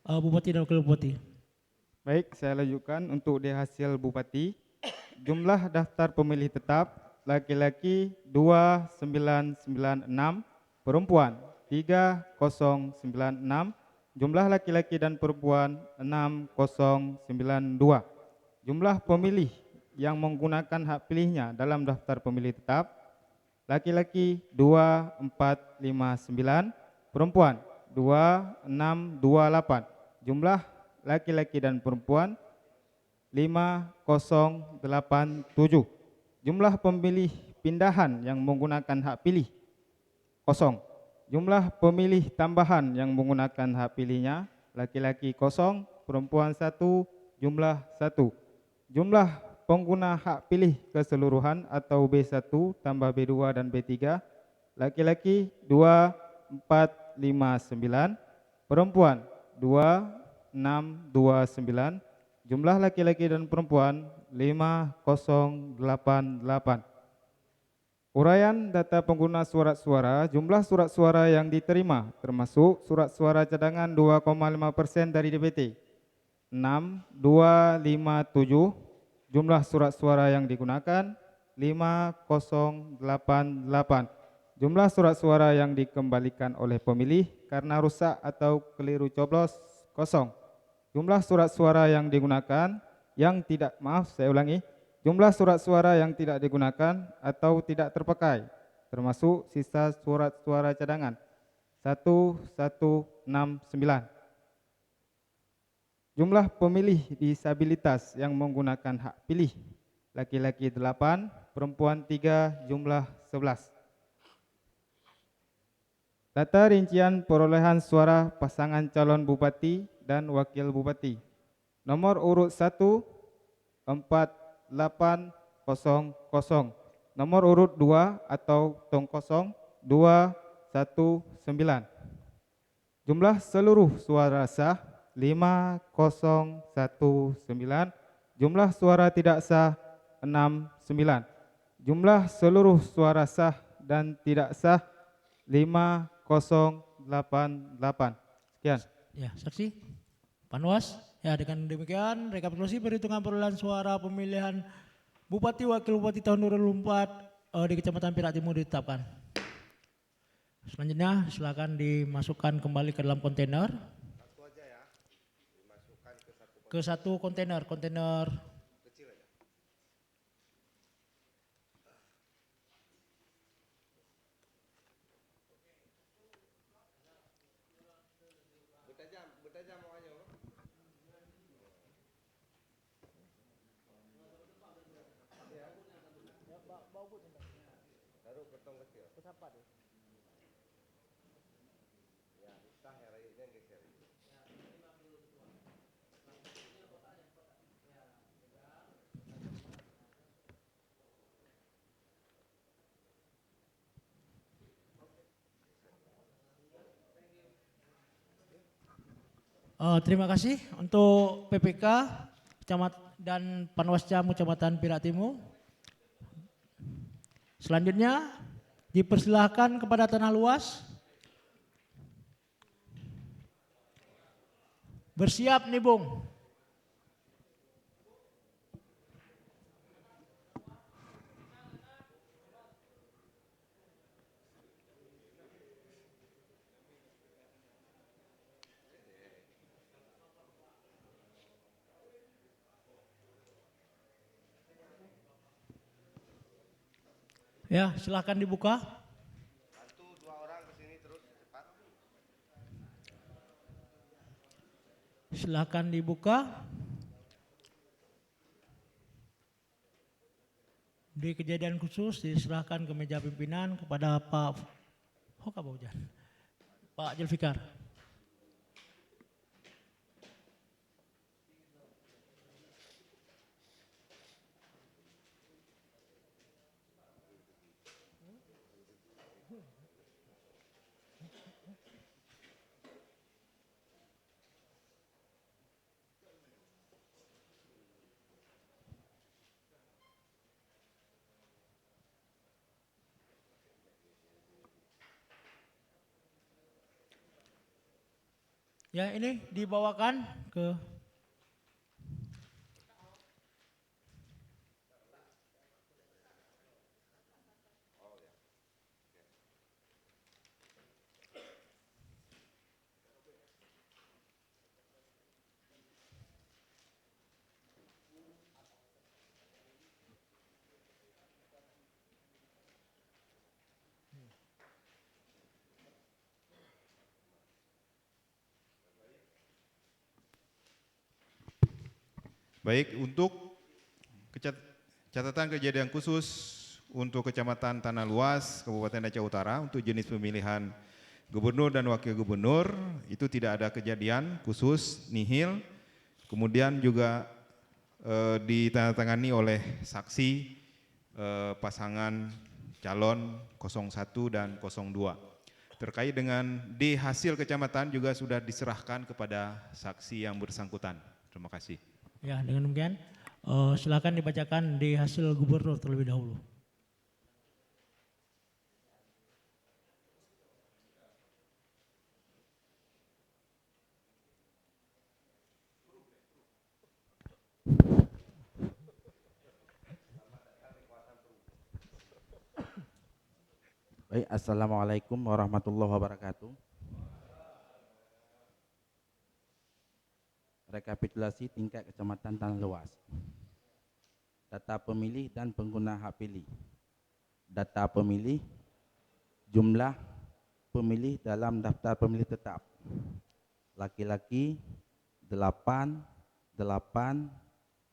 Bupati dan Wakil Bupati. Baik, saya lanjutkan untuk di hasil Bupati. Jumlah daftar pemilih tetap laki-laki 2996, perempuan 3096. Jumlah laki-laki dan perempuan 6092. Jumlah pemilih yang menggunakan hak pilihnya dalam daftar pemilih tetap laki-laki 2459, perempuan 2628. Jumlah laki-laki dan perempuan 5087. Jumlah pemilih pindahan yang menggunakan hak pilih 0. Jumlah pemilih tambahan yang menggunakan hak pilihnya laki-laki 0, perempuan 1, jumlah 1. Jumlah pengguna hak pilih keseluruhan atau B1 tambah B2 dan B3 laki-laki 2, 4, 5, 9, perempuan 2, 6, 2, 9. Jumlah laki-laki dan perempuan 5088. Uraian data pengguna surat suara, jumlah surat suara yang diterima termasuk surat suara cadangan 2,5% dari DPT 6257. Jumlah surat suara yang digunakan 5088. Jumlah surat suara yang dikembalikan oleh pemilih karena rusak atau keliru coblos 0. Jumlah surat suara yang digunakan jumlah surat suara yang tidak digunakan atau tidak terpakai termasuk sisa surat suara cadangan 1169. Jumlah pemilih disabilitas yang menggunakan hak pilih laki-laki 8, perempuan 3, jumlah 11. Data rincian perolehan suara pasangan calon bupati dan wakil bupati. Nomor urut 1 4800. Nomor urut 2 atau tong kosong 219. Jumlah seluruh suara sah 5019. Jumlah suara tidak sah 69. Jumlah seluruh suara sah dan tidak sah 5088. Sekian. Ya, saksi Panwas. Ya, dengan demikian rekapitulasi perhitungan perolehan suara pemilihan Bupati Wakil Bupati tahun 2004 di Kecamatan Perak Timur ditetapkan. Selanjutnya silakan dimasukkan kembali ke dalam kontainer. Ke satu kontainer kecil aja. Terima kasih untuk PPK dan Panwascam Kecamatan Perak Timur. Selanjutnya dipersilahkan kepada tanah luas. Bersiap nih Bung. Ya, silakan dibuka. Silakan dibuka. Di kejadian khusus diserahkan ke meja pimpinan kepada Pak Hokabojan, Pak Julfikar. Ya, ini dibawakan ke Baik, untuk catatan kejadian khusus untuk Kecamatan Tanah Luas, Kabupaten Aceh Utara, untuk jenis pemilihan gubernur dan wakil gubernur, itu tidak ada kejadian khusus, nihil. Kemudian juga ditandatangani oleh saksi pasangan calon 01 dan 02. Terkait dengan di hasil kecamatan juga sudah diserahkan kepada saksi yang bersangkutan. Terima kasih. ya, dengan demikian silakan dibacakan di hasil gubernur terlebih dahulu. Baik, assalamualaikum warahmatullahi wabarakatuh. Rekapitulasi tingkat kecamatan Tanah Luas. Data pemilih dan pengguna hak pilih. Data pemilih, jumlah pemilih dalam daftar pemilih tetap. Laki-laki 8, 8,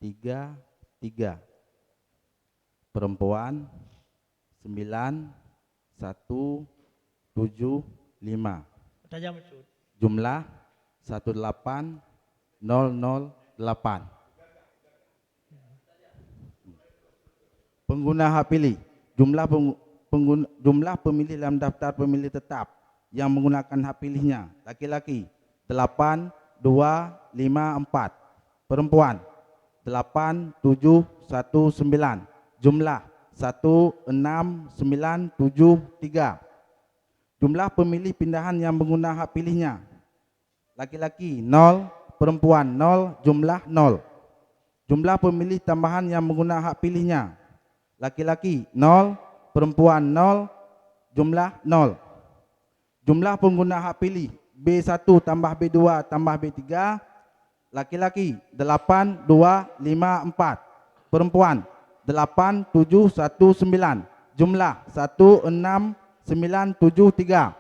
3, 3. Perempuan 9, 1, 7, 5. Jumlah 18, 008. Pengguna hak pilih, jumlah pemilih dalam daftar pemilih tetap yang menggunakan hak pilihnya, laki-laki 8, 2, 5, 4. Perempuan 8, 7, 1, 9. Jumlah 1, 6, 9, 7, 3. Jumlah pemilih pindahan yang menggunakan hak pilihnya, laki-laki 0, perempuan 0, jumlah 0. Jumlah pemilih tambahan yang menggunakan hak pilihnya, laki-laki 0, perempuan 0, jumlah 0. Jumlah pengguna hak pilih B1 tambah B2 tambah B3, laki-laki 8, 2, 5, 4. Perempuan 8, 7, 1, 9. Jumlah 1, 6, 9, 7, 3.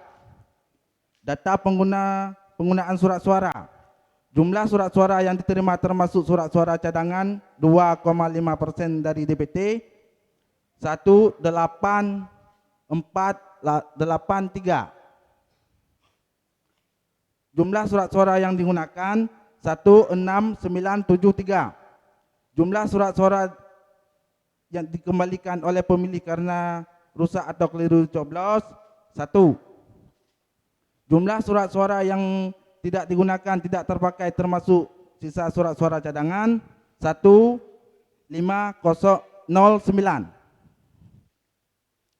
Data penggunaan surat suara. Jumlah surat suara yang diterima termasuk surat suara cadangan 2,5% dari DPT 18483. Jumlah surat suara yang digunakan 16973. Jumlah surat suara yang dikembalikan oleh pemilih karena rusak atau keliru coblos 1. Jumlah surat suara yang tidak digunakan tidak terpakai termasuk sisa surat suara cadangan 15009.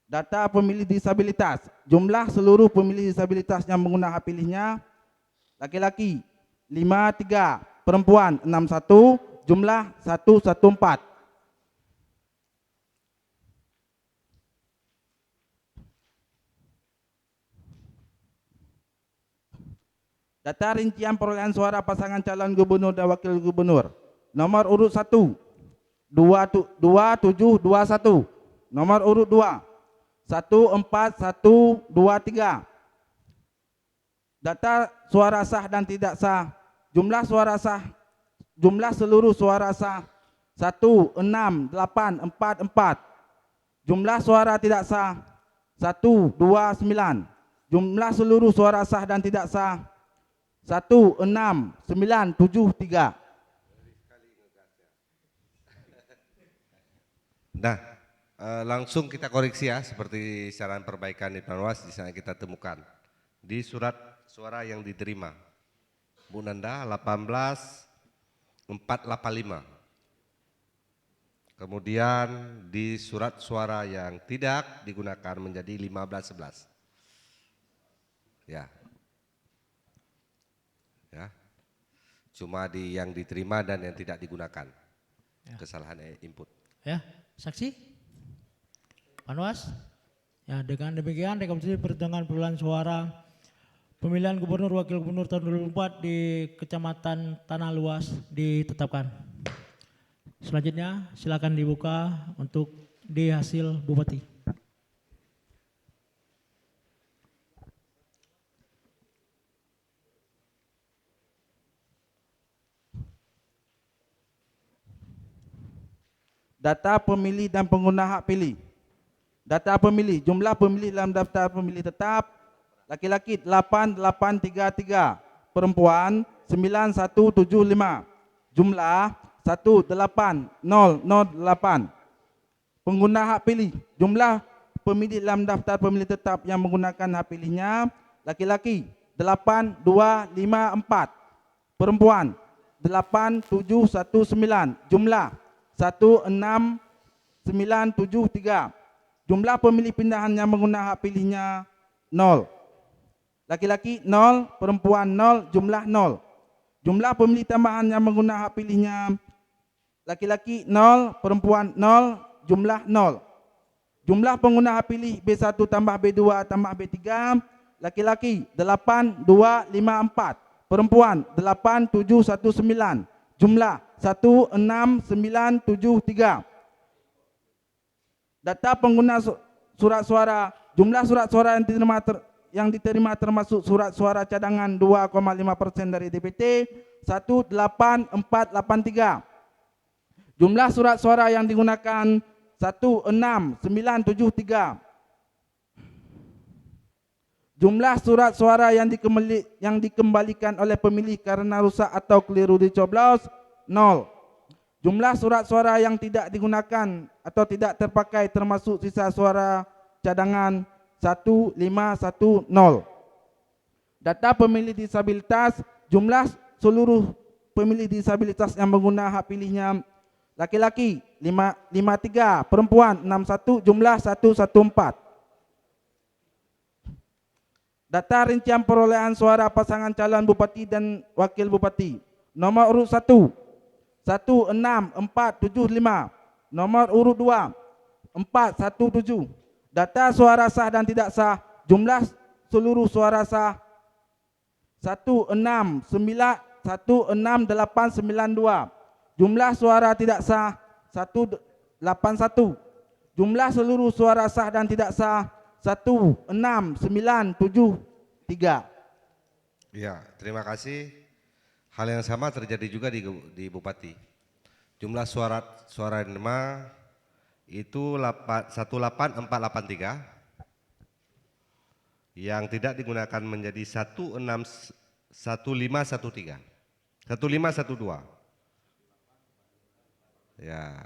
Data pemilih disabilitas. Jumlah seluruh pemilih disabilitas yang menggunakan hak pilihnya laki-laki 53, perempuan 61, jumlah 114. Data rincian perolehan suara pasangan calon gubernur dan wakil gubernur. Nomor urut 1 2721. Nomor urut 2 14123. Data suara sah dan tidak sah. Jumlah suara sah, jumlah seluruh suara sah 16844. Jumlah suara tidak sah 129. Jumlah seluruh suara sah dan tidak sah 16973. Nah, langsung kita koreksi ya, seperti saran perbaikan di Panwas di sana kita temukan di surat suara yang diterima. Bu Nanda 18485. Kemudian di surat suara yang tidak digunakan menjadi 1511. Ya. Ya. Cuma di yang diterima dan yang tidak digunakan. Ya. Kesalahan input. Ya, saksi Panwas. Ya, dengan demikian rekapitulasi perhitungan perolehan suara pemilihan gubernur wakil gubernur tahun 2004 di Kecamatan Tanah Luas ditetapkan. Selanjutnya silakan dibuka untuk di hasil Bupati. Data pemilih dan pengguna hak pilih. Data pemilih, jumlah pemilih dalam daftar pemilih tetap laki-laki 8833, perempuan 9175, jumlah 18008. Pengguna hak pilih, jumlah pemilih dalam daftar pemilih tetap yang menggunakan hak pilihnya laki-laki 8254, perempuan 8719, jumlah 16973. Jumlah pemilih pindahan yang menggunakan hak pilihnya 0. Laki-laki 0, perempuan 0, jumlah 0. Jumlah pemilih tambahan yang menggunakan hak pilihnya laki-laki 0, perempuan 0, jumlah 0. Jumlah pengguna hak pilih B1 tambah B2 tambah B3 laki-laki 8254, perempuan 8719, jumlah 16973. Data pengguna surat suara, jumlah surat suara yang diterima termasuk surat suara cadangan 2,5% dari DPT 18483. Jumlah surat suara yang digunakan 16973. Jumlah surat suara yang dikembalikan oleh pemilih karena rusak atau keliru dicoblos 0. Jumlah surat suara yang tidak digunakan atau tidak terpakai termasuk sisa suara cadangan 1510. Data pemilih disabilitas, jumlah seluruh pemilih disabilitas yang menggunakan hak pilihnya laki-laki 53, perempuan 61, jumlah 114. Data rincian perolehan suara pasangan calon bupati dan wakil bupati. Nomor urut 1 16475. Nomor urut 2 417. Data suara sah dan tidak sah. Jumlah seluruh suara sah 16892. Jumlah suara tidak sah 181. Jumlah seluruh suara sah dan tidak sah 16973. Ya, terima kasih. Hal yang sama terjadi juga di Bupati. Jumlah suara yang diterima itu 18483, yang tidak digunakan menjadi 1513, 1512. Ya.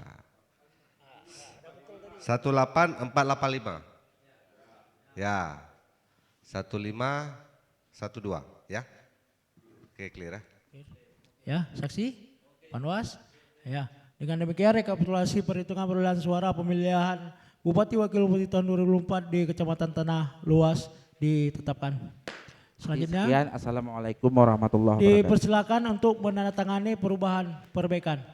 18485. Ya. 1512 ya. Oke, clear ya. Ya, saksi, Panwas. Ya, dengan demikian rekapitulasi perhitungan perolehan suara pemilihan Bupati Wakil Bupati tahun 2004 di Kecamatan Tanah Luas ditetapkan. Selanjutnya, Sekian, assalamualaikum warahmatullahi wabarakatuh. dipersilakan untuk menandatangani perubahan perbaikan.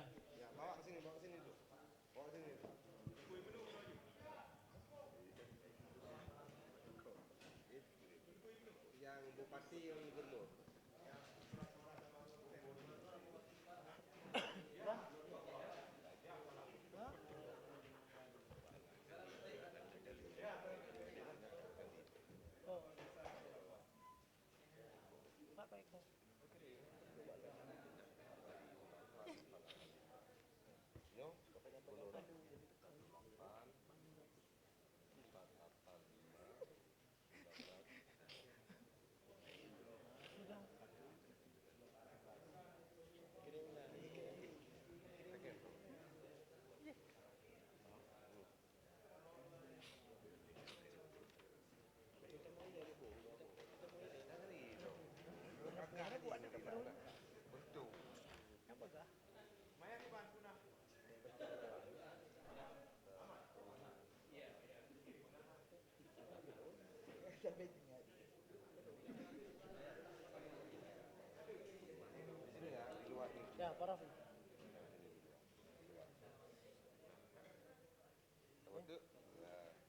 Ya, paraf.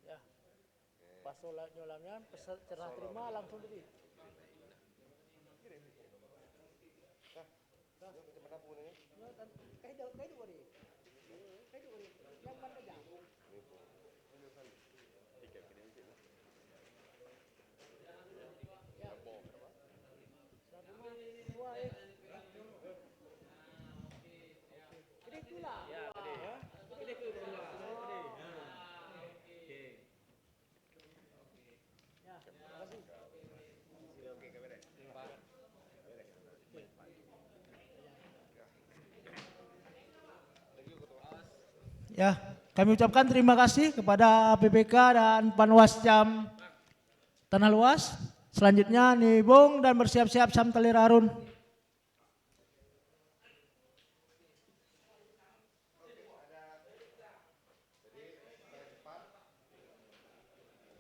Ya. Pas nyolamnya serah terima langsung jadi. Ya, kami ucapkan terima kasih kepada PPK dan Panwascam Tanah Luas. Selanjutnya Nibung dan bersiap-siap Samtalir Harun.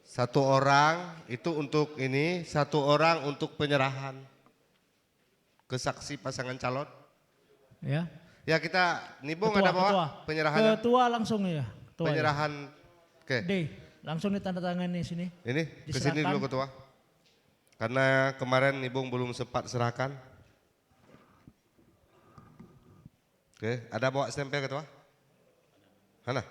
Satu orang itu untuk ini, satu orang untuk penyerahan ke saksi pasangan calon. Ya. Ya, kita Nibung Ketua, ada bawa ketua. penyerahan. Ketua langsung ya. Ketua Penyerahan. Oke. D, langsung ditandatangani sini. Ini ke sini Diserahkan. dulu ketua. Karena kemarin Nibung belum sempat serahkan. Oke, ada bawa stempel ketua? Hana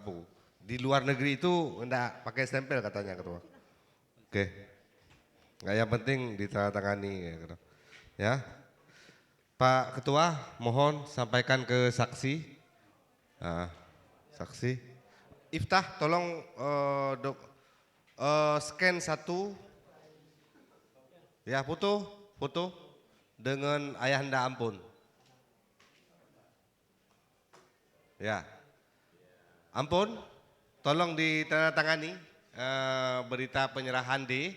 pu. Di luar negeri itu enggak pakai stempel katanya ketua. Oke. Enggak, yang penting ditandatangani ya ketua. Ya. Pak Ketua, mohon sampaikan ke saksi. Nah, saksi. Iftah, tolong scan satu. Ya, foto dengan ayahanda ampun. Ya, ampun, tolong ditandatangani berita penyerahan D,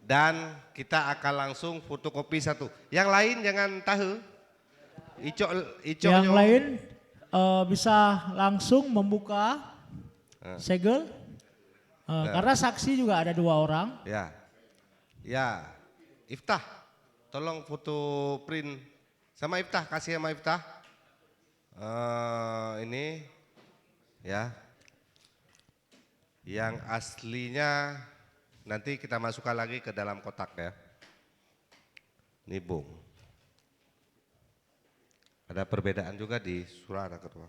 dan kita akan langsung fotokopi satu. Yang lain jangan tahu. Yang lain bisa langsung membuka segel, karena saksi juga ada 2 orang. Ya, Iftah, tolong foto print sama Iftah, kasih sama Iftah. Ini, ya, yang aslinya nanti kita masukkan lagi ke dalam kotak ya. Nibung. Ada perbedaan juga di surat ketua.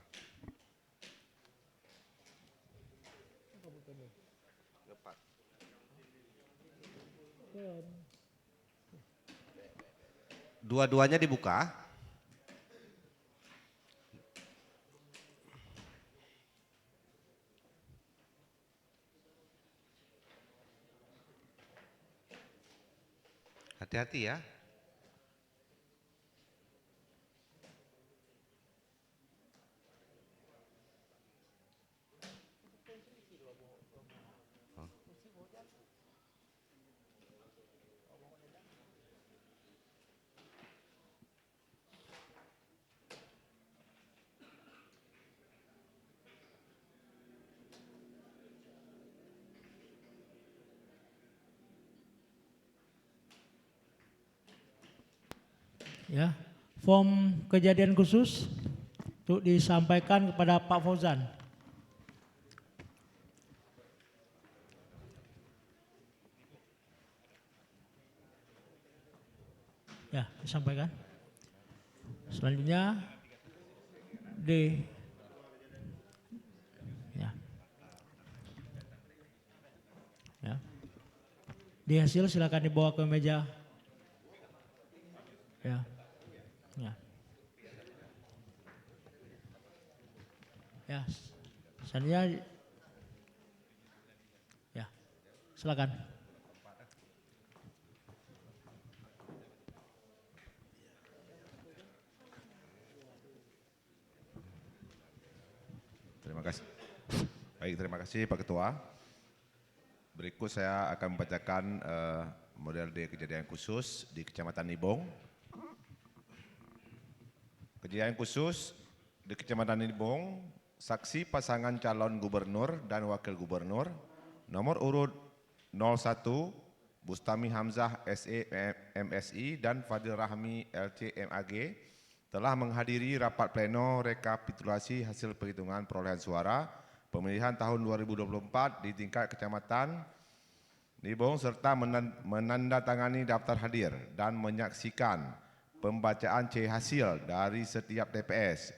Dua-duanya dibuka. Hati-hati ya. Ya, form kejadian khusus untuk disampaikan kepada Pak Fauzan. Ya, disampaikan. Selanjutnya ya. Ya. Di hasil silakan dibawa ke meja. Ya. Ya. Ya. Selanjutnya ya. Silakan. Terima kasih. Baik, terima kasih Pak Ketua. Berikut saya akan membacakan model D kejadian khusus di Kecamatan Nibong. Kejadian khusus di Kecamatan Nibong, saksi pasangan calon gubernur dan wakil gubernur nomor urut 01 Bustami Hamzah SE MSI dan Fadil Rahmi LC MAG telah menghadiri rapat pleno rekapitulasi hasil perhitungan perolehan suara pemilihan tahun 2024 di tingkat Kecamatan Nibong serta menandatangani daftar hadir dan menyaksikan pembacaan C hasil dari setiap TPS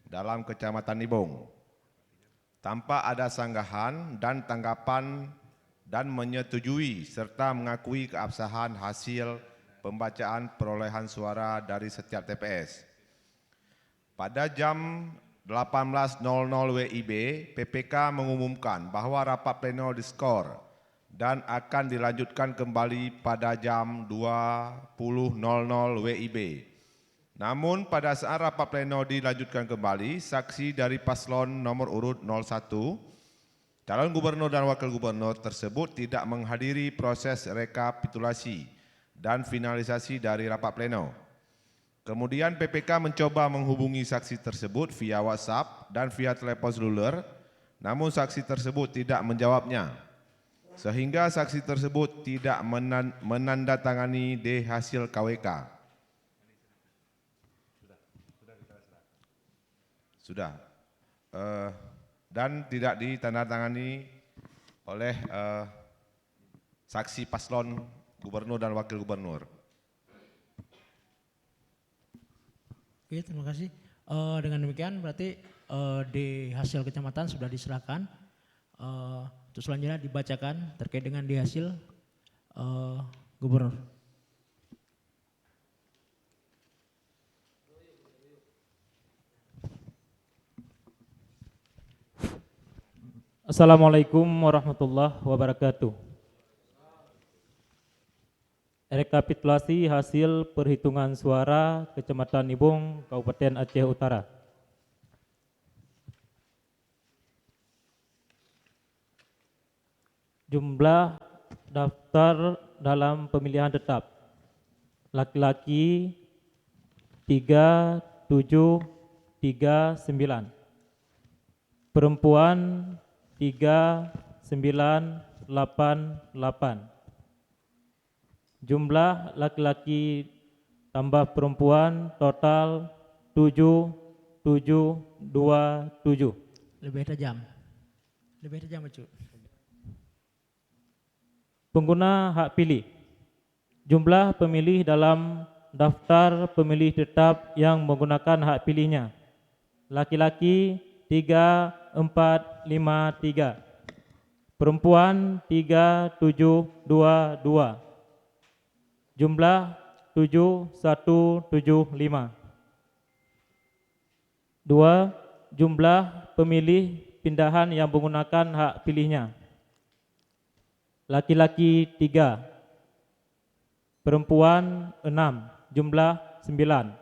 dalam Kecamatan Nibong. Tanpa ada sanggahan dan tanggapan dan menyetujui serta mengakui keabsahan hasil pembacaan perolehan suara dari setiap TPS. Pada jam 18.00 WIB, PPK mengumumkan bahwa rapat pleno diskor dan akan dilanjutkan kembali pada jam 20.00 WIB. Namun pada saat rapat pleno dilanjutkan kembali, saksi dari paslon nomor urut 01, calon gubernur dan wakil gubernur tersebut tidak menghadiri proses rekapitulasi dan finalisasi dari rapat pleno. Kemudian PPK mencoba menghubungi saksi tersebut via WhatsApp dan via telepon seluler, namun saksi tersebut tidak menjawabnya. Sehingga saksi tersebut tidak menandatangani D hasil KWK. Sudah. Dan tidak ditandatangani oleh saksi paslon gubernur dan wakil gubernur. Oke, terima kasih. Dengan demikian berarti di hasil kecamatan sudah diserahkan. Untuk selanjutnya dibacakan terkait dengan di hasil gubernur. Assalamualaikum warahmatullahi wabarakatuh. Rekapitulasi hasil perhitungan suara Kecamatan Nibong, Kabupaten Aceh Utara. Jumlah daftar dalam pemilihan tetap. Laki-laki 3739. Perempuan 3988. Jumlah laki-laki tambah perempuan total 7727. Lebih tajam. Lebih tajam, Cu. Pengguna hak pilih. Jumlah pemilih dalam daftar pemilih tetap yang menggunakan hak pilihnya. Laki-laki 3453. Perempuan 3722. Jumlah 7175. 2. Jumlah pemilih pindahan yang menggunakan hak pilihnya. Laki-laki 3, perempuan 6, jumlah 9.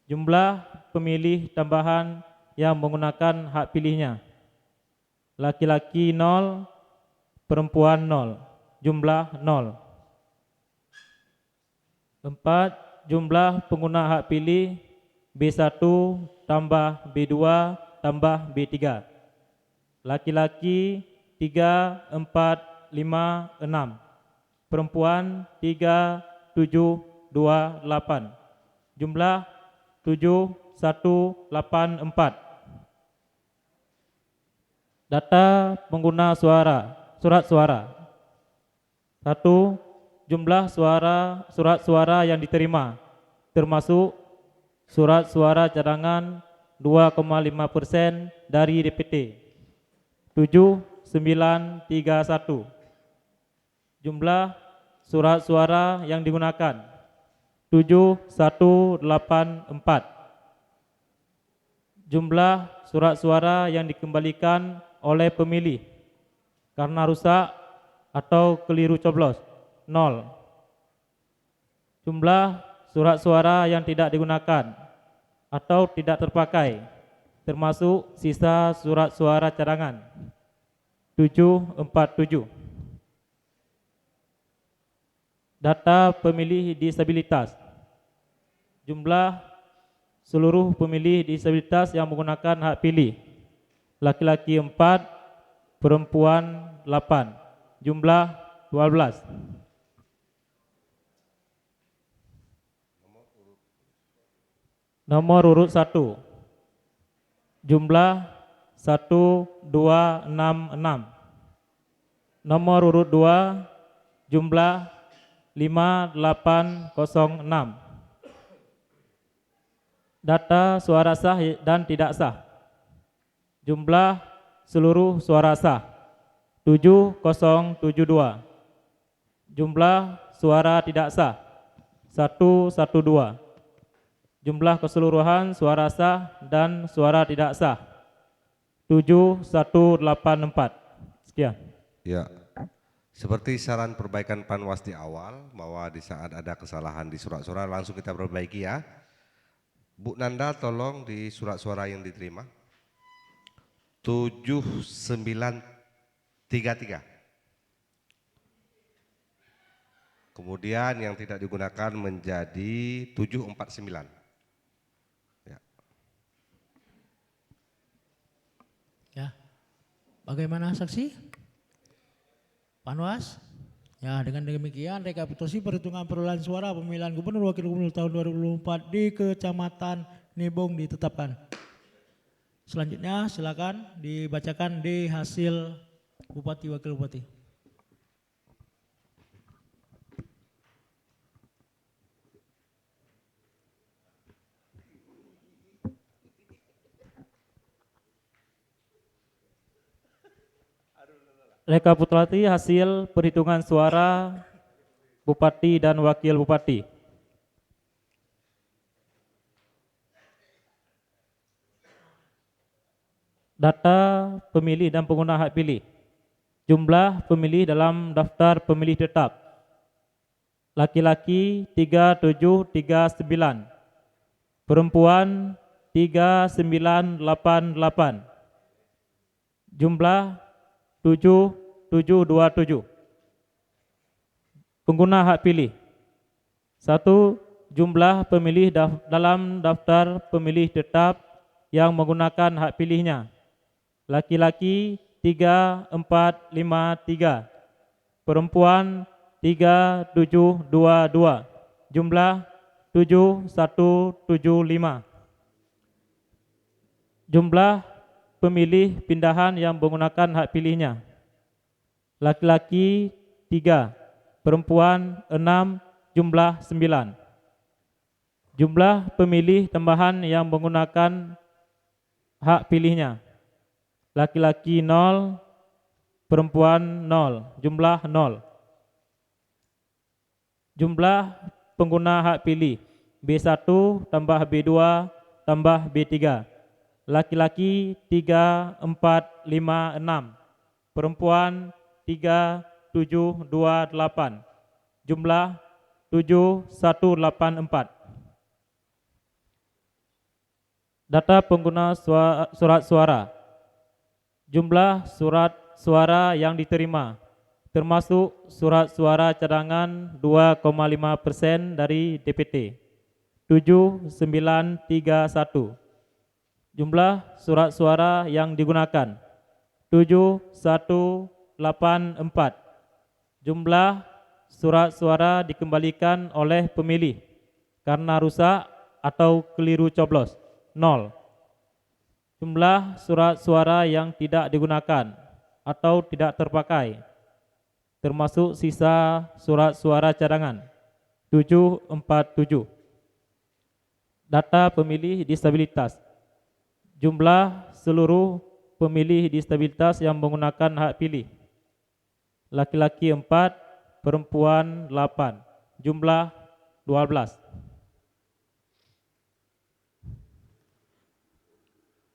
Jumlah pemilih tambahan yang menggunakan hak pilihnya. Laki-laki 0, perempuan 0, jumlah 0. 4. Jumlah pengguna hak pilih B1 tambah B2 tambah B3. Laki-laki 3, 4, 5, 6. Perempuan 3, 7, 2, 8. Jumlah 7, 1, 8, 4. Data pengguna surat suara. 1. Jumlah surat suara yang diterima, termasuk surat suara cadangan 2,5% dari DPT. 7.931. Jumlah surat suara yang digunakan 7.184. Jumlah surat suara yang dikembalikan oleh pemilih karena rusak atau keliru coblos 0. Jumlah surat suara yang tidak digunakan atau tidak terpakai, termasuk sisa surat suara cadangan 747. Data pemilih disabilitas. Jumlah seluruh pemilih disabilitas yang menggunakan hak pilih. Laki-laki 4, perempuan 8, jumlah 12. Nomor urut 1. Jumlah 1266. Nomor urut 2. Jumlah 5806. Data suara sah dan tidak sah. Jumlah seluruh suara sah 7072. Jumlah suara tidak sah 112. Jumlah keseluruhan suara sah dan suara tidak sah 7184. Sekian. Ya. Seperti saran perbaikan Panwas di awal, bahwa di saat ada kesalahan di surat suara langsung kita perbaiki ya. Bu Nanda tolong di surat suara yang diterima 7933. Kemudian yang tidak digunakan menjadi 749. Ya. Ya. Bagaimana saksi? Panwas? Ya, dengan demikian rekapitulasi perhitungan perolehan suara pemilihan gubernur wakil gubernur tahun 2024 di Kecamatan Nebong ditetapkan. Selanjutnya silakan dibacakan di hasil Bupati Wakil Bupati. Rekapitulasi hasil perhitungan suara Bupati dan Wakil Bupati. Data pemilih dan pengguna hak pilih. Jumlah pemilih dalam daftar pemilih tetap. Laki-laki 3739. Perempuan 3988. Jumlah 7727. Pengguna hak pilih. 1. Jumlah pemilih dalam daftar pemilih tetap yang menggunakan hak pilihnya. Laki-laki 3453. Perempuan 3722. Jumlah 7175. Jumlah pemilih pindahan yang menggunakan hak pilihnya. Laki-laki 3, perempuan 6, jumlah 9. Jumlah pemilih tambahan yang menggunakan hak pilihnya. Laki-laki 0, perempuan 0, jumlah 0. Jumlah pengguna hak pilih B1 tambah B2 tambah B3. Laki-laki 3, 4, 5, 6. Perempuan 3, 7, 2, 8. Jumlah 7184. Data pengguna surat suara. Jumlah surat suara yang diterima, termasuk surat suara cadangan 2,5% dari DPT, 7931. Jumlah surat suara yang digunakan, 7184. Jumlah surat suara dikembalikan oleh pemilih karena rusak atau keliru coblos, 0. Jumlah surat suara yang tidak digunakan atau tidak terpakai, termasuk sisa surat suara cadangan, 747. Data pemilih disabilitas. Jumlah seluruh pemilih disabilitas yang menggunakan hak pilih, laki-laki 4, perempuan 8, jumlah 12.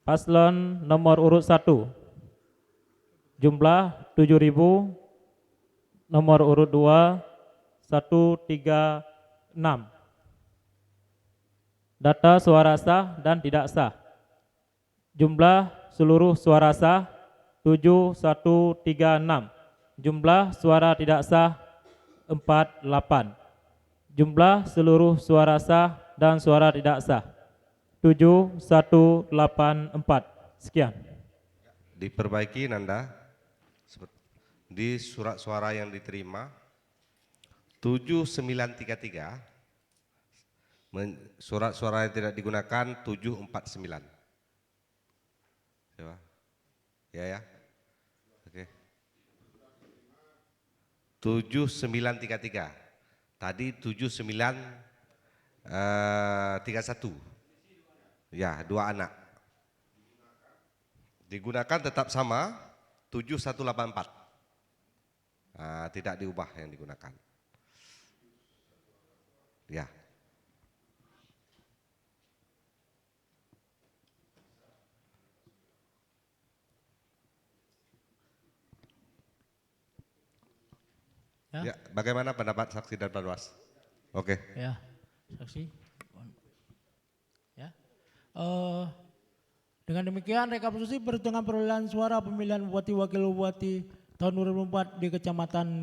Paslon nomor urut 1, jumlah 7.000, nomor urut 2, 136. Data suara sah dan tidak sah. Jumlah seluruh suara sah 7136. Jumlah suara tidak sah 48. Jumlah seluruh suara sah dan suara tidak sah 7184. Sekian. Diperbaiki Nanda. Di surat suara yang diterima 7933, surat suara yang tidak digunakan 749. Coba. Ya. Oke. 7933. Tadi 7931. Ya, 2 anak. Digunakan tetap sama 7184. Tidak diubah yang digunakan. Ya. Ya, bagaimana pendapat saksi dan panwas? Oke. Ya, saksi. Ya. Dengan demikian rekapitulasi perhitungan perolehan suara pemilihan bupati wakil bupati tahun 2004 di Kecamatan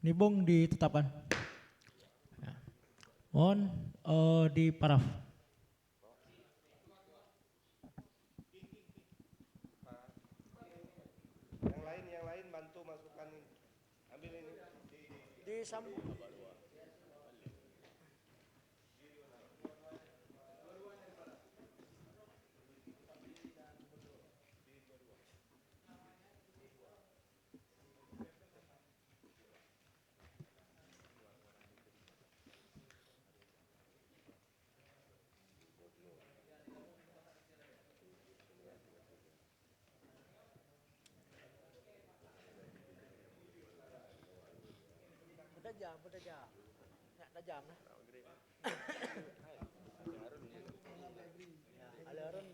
Nibung ditetapkan. Ya. Mohon di paraf. Yang lain bantu masukkan ini. Ambil ini. Disambung. Dah jam. Nak dah jam lah. Alarun.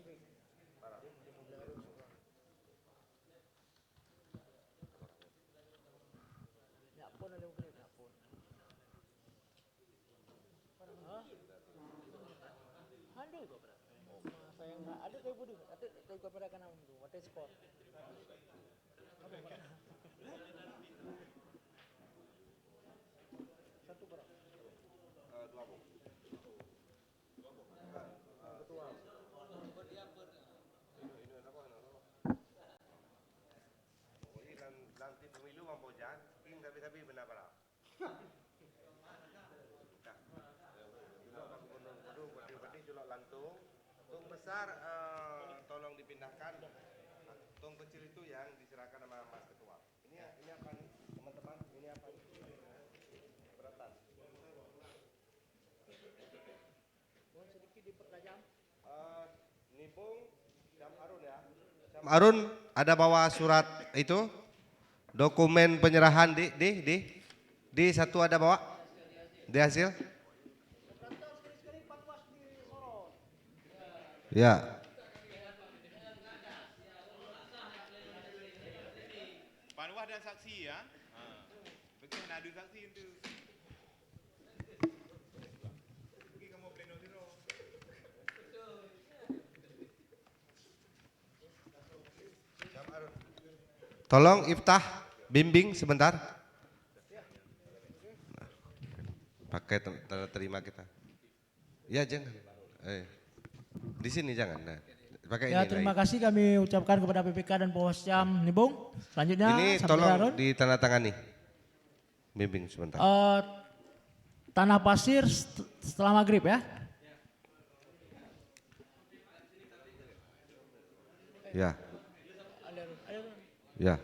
Nak pun ada mungkin nak pun. Handu. Saya enggak ada kayak bodoh. Ada kepada kanan tu. What is score? Satu berapa? 2 bom. Ketua. Ini nanti pemilu mampu jalan, ini tapi benar benar. Julok lantung, tung besar tolong dipindahkan, tung kecil itu yang diserahkan sama Mas Ketua. Ini apa nih teman-teman? Ini apa nih? Beratan. Mohon sedikit dipertajam. Nibung Syam Arun ya. Syam Arun ada bawa surat itu dokumen penyerahan di satu ada bawa di hasil. Ya. Panwas dan saksi ya. Bagaimana adu saksi itu? Tolong Iftah bimbing sebentar. Pakai tanda terima kita. Ya jangan. Di sini jangan. Nah, pakai Ya, ini. terima kasih kami ucapkan kepada PPK dan Pawascam Nibung. Selanjutnya Ini Sampai tolong Harun. ditandatangani. Bimbing sebentar. Tanah Pasir setelah maghrib ya. Ya. Ya.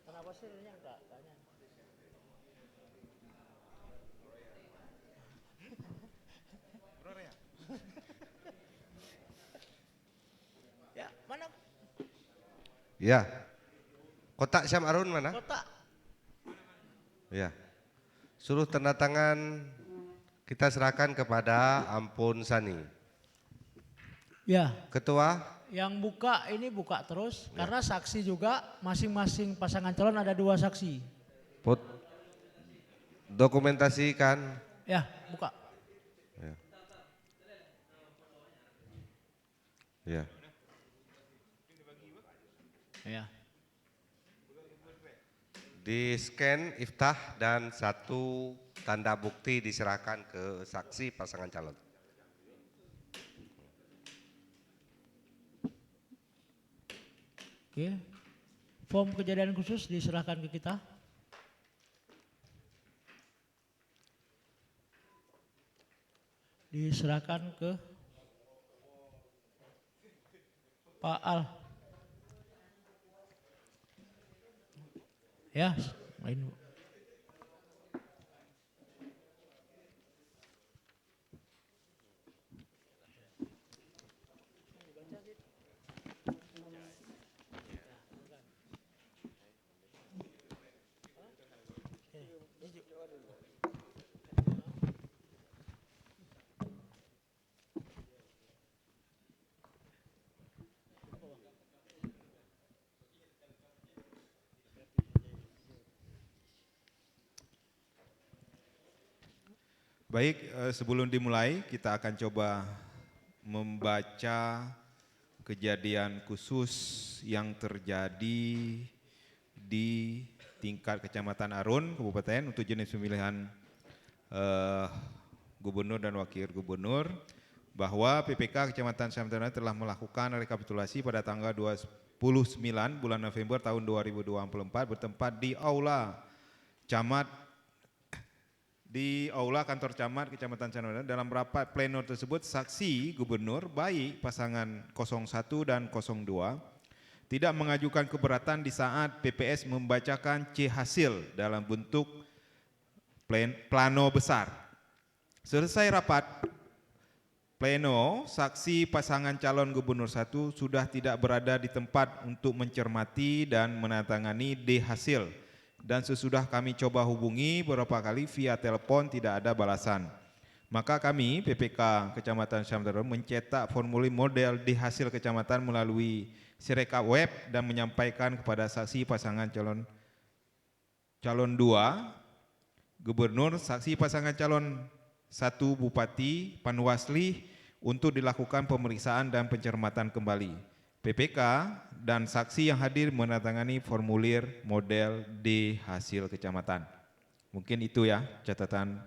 Tanah Pasirnya enggak tanya. Ya, mana? Ya. Kotak Syam Arun mana? Kotak. Ya. Suruh tanda tangan kita serahkan kepada Ampun Sani. Ya. Ketua. Yang buka ini buka terus karena saksi juga masing-masing pasangan calon ada 2 saksi. Dokumentasikan. Ya, buka. Ya. Ya. Ya. Di scan Iftah dan 1 tanda bukti diserahkan ke saksi pasangan calon. Oke. Form kejadian khusus diserahkan ke kita. Diserahkan ke Pak Al. Ya, ini. Baik, sebelum dimulai kita akan coba membaca kejadian khusus yang terjadi di tingkat Kecamatan Arun, Kabupaten untuk jenis pemilihan Gubernur dan Wakil Gubernur, bahwa PPK Kecamatan Samtara telah melakukan rekapitulasi pada tanggal 29 bulan November tahun 2024 bertempat di Aula Kantor Camat Kecamatan Sanada. Dalam rapat pleno tersebut, saksi gubernur baik pasangan 01 dan 02 tidak mengajukan keberatan di saat PPS membacakan C hasil dalam bentuk plano besar. Selesai rapat pleno, saksi pasangan calon gubernur 1 sudah tidak berada di tempat untuk mencermati dan menandatangani D hasil. Dan sesudah kami coba hubungi beberapa kali via telepon tidak ada balasan. Maka kami PPK Kecamatan Samtara mencetak formulir model di hasil kecamatan melalui Sirekap web dan menyampaikan kepada saksi pasangan calon 2 gubernur, saksi pasangan calon 1 bupati, panwasli untuk dilakukan pemeriksaan dan pencermatan kembali. PPK dan saksi yang hadir menandatangani formulir model D hasil kecamatan. Mungkin itu ya catatan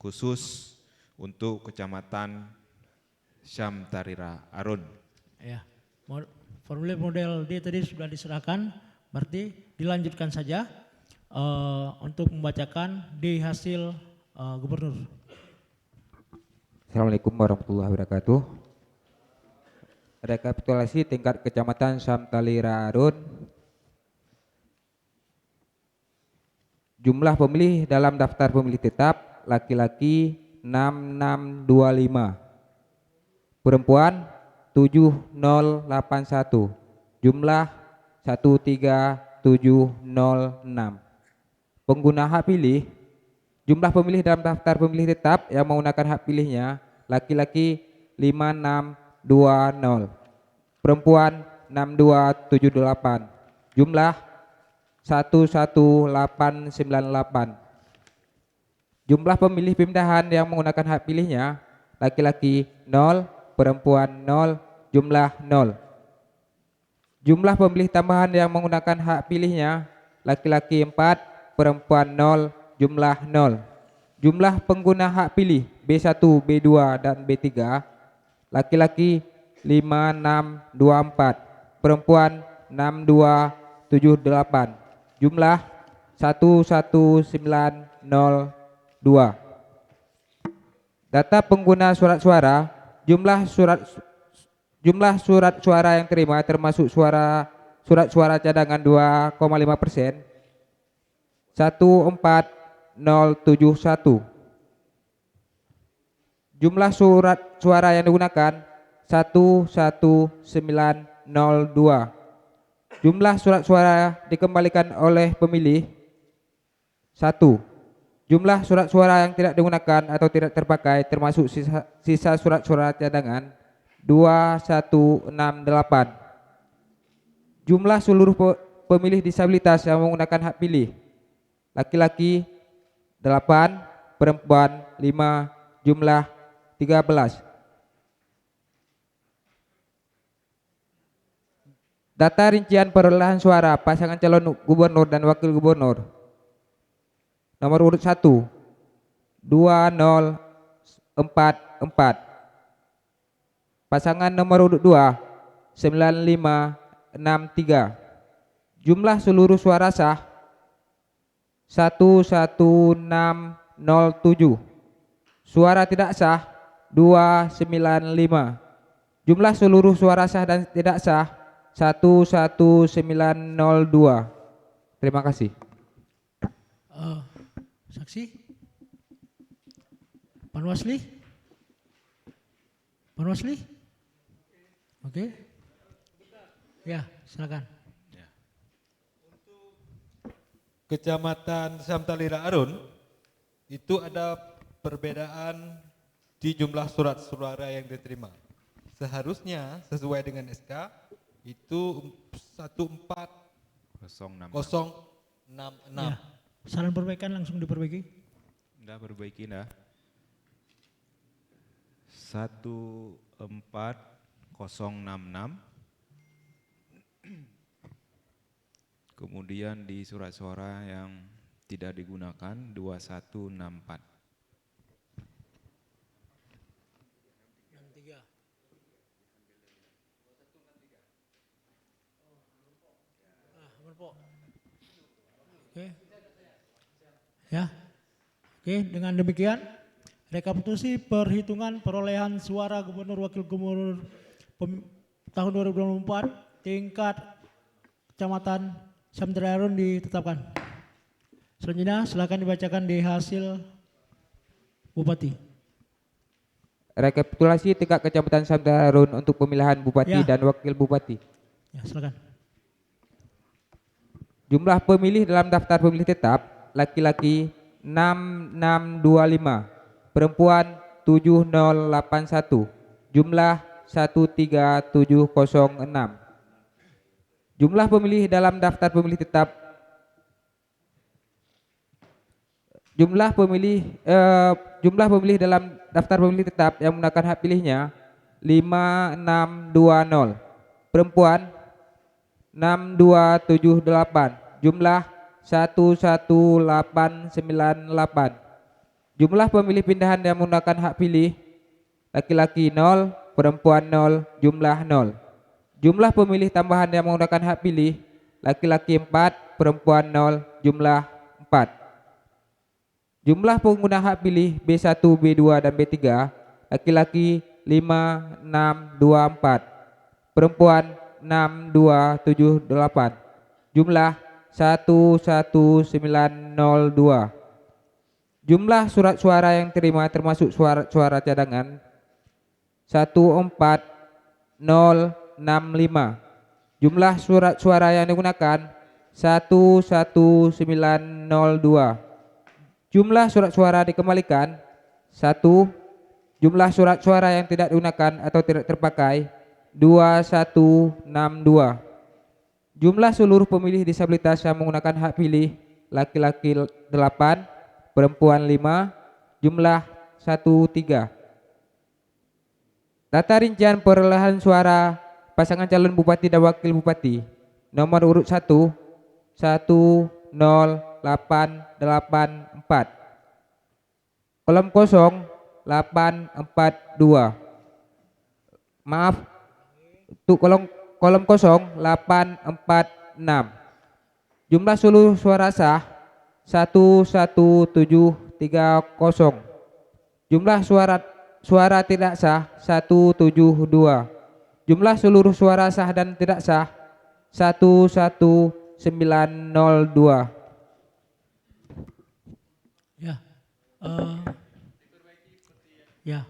khusus untuk Kecamatan Syamtarira Arun. Ya, formulir model D tadi sudah diserahkan, berarti dilanjutkan saja untuk membacakan D hasil gubernur. Assalamualaikum warahmatullahi wabarakatuh. Rekapitulasi tingkat Kecamatan Samtalira Arun. Jumlah pemilih dalam daftar pemilih tetap laki-laki 6625, perempuan 7081, jumlah 13706. Pengguna hak pilih, jumlah pemilih dalam daftar pemilih tetap yang menggunakan hak pilihnya laki-laki 5620, perempuan 6278, jumlah 11898. Jumlah pemilih pindahan yang menggunakan hak pilihnya, laki-laki 0, perempuan 0, jumlah 0. Jumlah pemilih tambahan yang menggunakan hak pilihnya, laki-laki 4, perempuan 0, jumlah 0. Jumlah pengguna hak pilih B1, B2, dan B3, laki-laki 5, 6, 2, 4, perempuan 6, 2, 7, 8. Jumlah 11902. Data pengguna surat suara, jumlah surat suara yang terima termasuk surat suara cadangan 2,5%, 14071. Jumlah surat suara yang digunakan 11902. Jumlah surat suara dikembalikan oleh pemilih 1. Jumlah surat suara yang tidak digunakan atau tidak terpakai termasuk sisa surat suara cadangan 2168. Jumlah seluruh pemilih disabilitas yang menggunakan hak pilih, laki-laki 8, perempuan 5, jumlah 13. Data rincian perolehan suara pasangan calon gubernur dan wakil gubernur. Nomor urut 1 2044. Pasangan nomor urut 2 9563. Jumlah seluruh suara sah 11607. Suara tidak sah 295. Jumlah seluruh suara sah dan tidak sah 11902. Terima kasih. Saksi? Panwasli? Panwasli? Oke. Ya, silakan. Kecamatan Samtalira Arun itu ada perbedaan di jumlah surat suara yang diterima. Seharusnya sesuai dengan SK itu 14066. Ya. Saran perbaikan langsung diperbaiki. Udah perbaiki dah. 14066. Kemudian di surat suara yang tidak digunakan 2164. Oke. Ya. Oke, dengan demikian rekapitulasi perhitungan perolehan suara gubernur wakil gubernur tahun 2024 tingkat Kecamatan Samtalira Arun ditetapkan. Selanjutnya silakan dibacakan di hasil Bupati. Rekapitulasi tingkat Kecamatan Samtalira Arun untuk pemilihan Bupati dan Wakil Bupati. Ya, silakan. Jumlah pemilih dalam daftar pemilih tetap, laki-laki 6625, perempuan 7081, jumlah 13706. Jumlah pemilih dalam daftar pemilih tetap, jumlah pemilih dalam daftar pemilih tetap yang menggunakan hak pilihnya 5620, perempuan 6278, jumlah 11898. Jumlah pemilih pindahan yang menggunakan hak pilih, laki-laki 0, perempuan 0, jumlah 0. Jumlah pemilih tambahan yang menggunakan hak pilih, laki-laki 4, perempuan 0, jumlah 4. Jumlah pengguna hak pilih B1, B2, dan B3, laki-laki 5, 6, 2, 4, perempuan 6278, jumlah 11902. Jumlah surat suara yang terima termasuk suara cadangan 14065. Jumlah surat suara yang digunakan 11902. Jumlah surat suara dikembalikan 1. Jumlah surat suara yang tidak digunakan atau tidak terpakai 2162. Jumlah seluruh pemilih disabilitas yang menggunakan hak pilih, laki-laki 8, perempuan 5, jumlah 13. Data rincian perolehan suara pasangan calon bupati dan wakil bupati. Nomor urut 1, 10884. Kolom kosong 842. Maaf, untuk kolom kosong 846. Jumlah seluruh suara sah 11730. Jumlah suara tidak sah 172. Jumlah seluruh suara sah dan tidak sah 11902. Ya. Ya.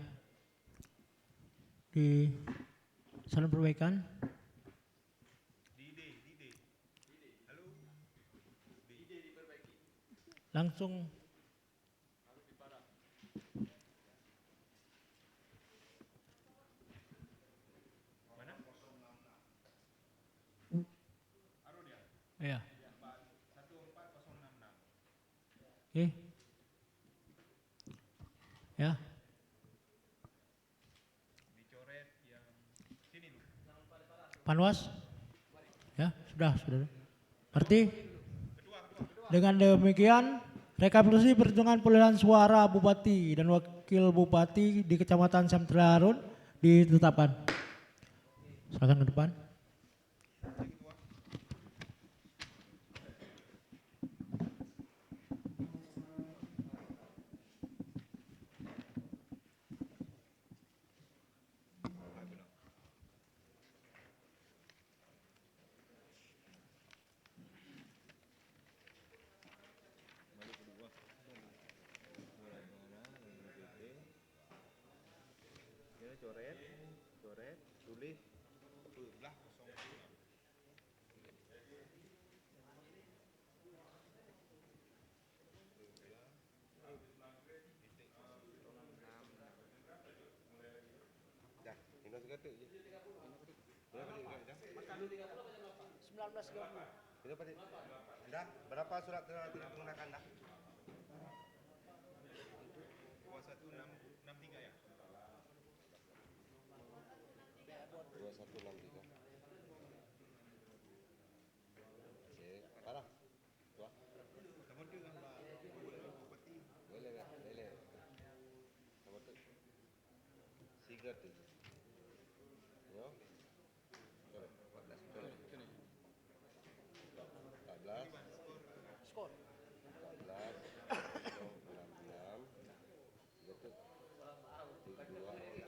Di saluran perbaikan. Langsung ya. Oke. Ya. Panwas? Ya, sudah. Berarti dengan demikian rekapitulasi perhitungan perolehan suara bupati dan wakil bupati di Kecamatan Samtara Harun ditetapkan. Silakan ke depan. Dah, berapa surat tidak digunakan dah? 2163 ya? 2163. Oke, parah. Tua. Nomor juga Pak. Boleh. Nomor tu. Sigar tu. Yo. 14. 14. Skor. 14. 66. Betul. 163.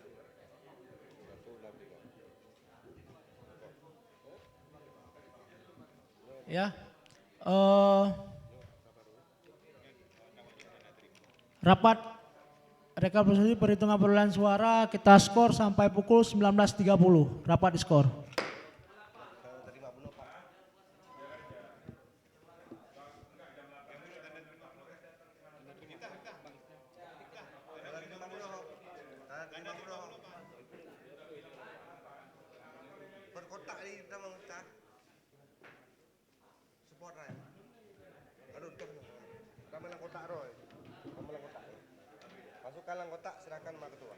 Ya. Rapat rekapitulasi perhitungan perolehan suara kita skor sampai pukul 19.30. Rapat di skor. Perkotak ni kita mengucap. Support lah. Aduh, tuh. Kamu lang kotak roy. Masukkan lang kotak, silakan Pak Ketua.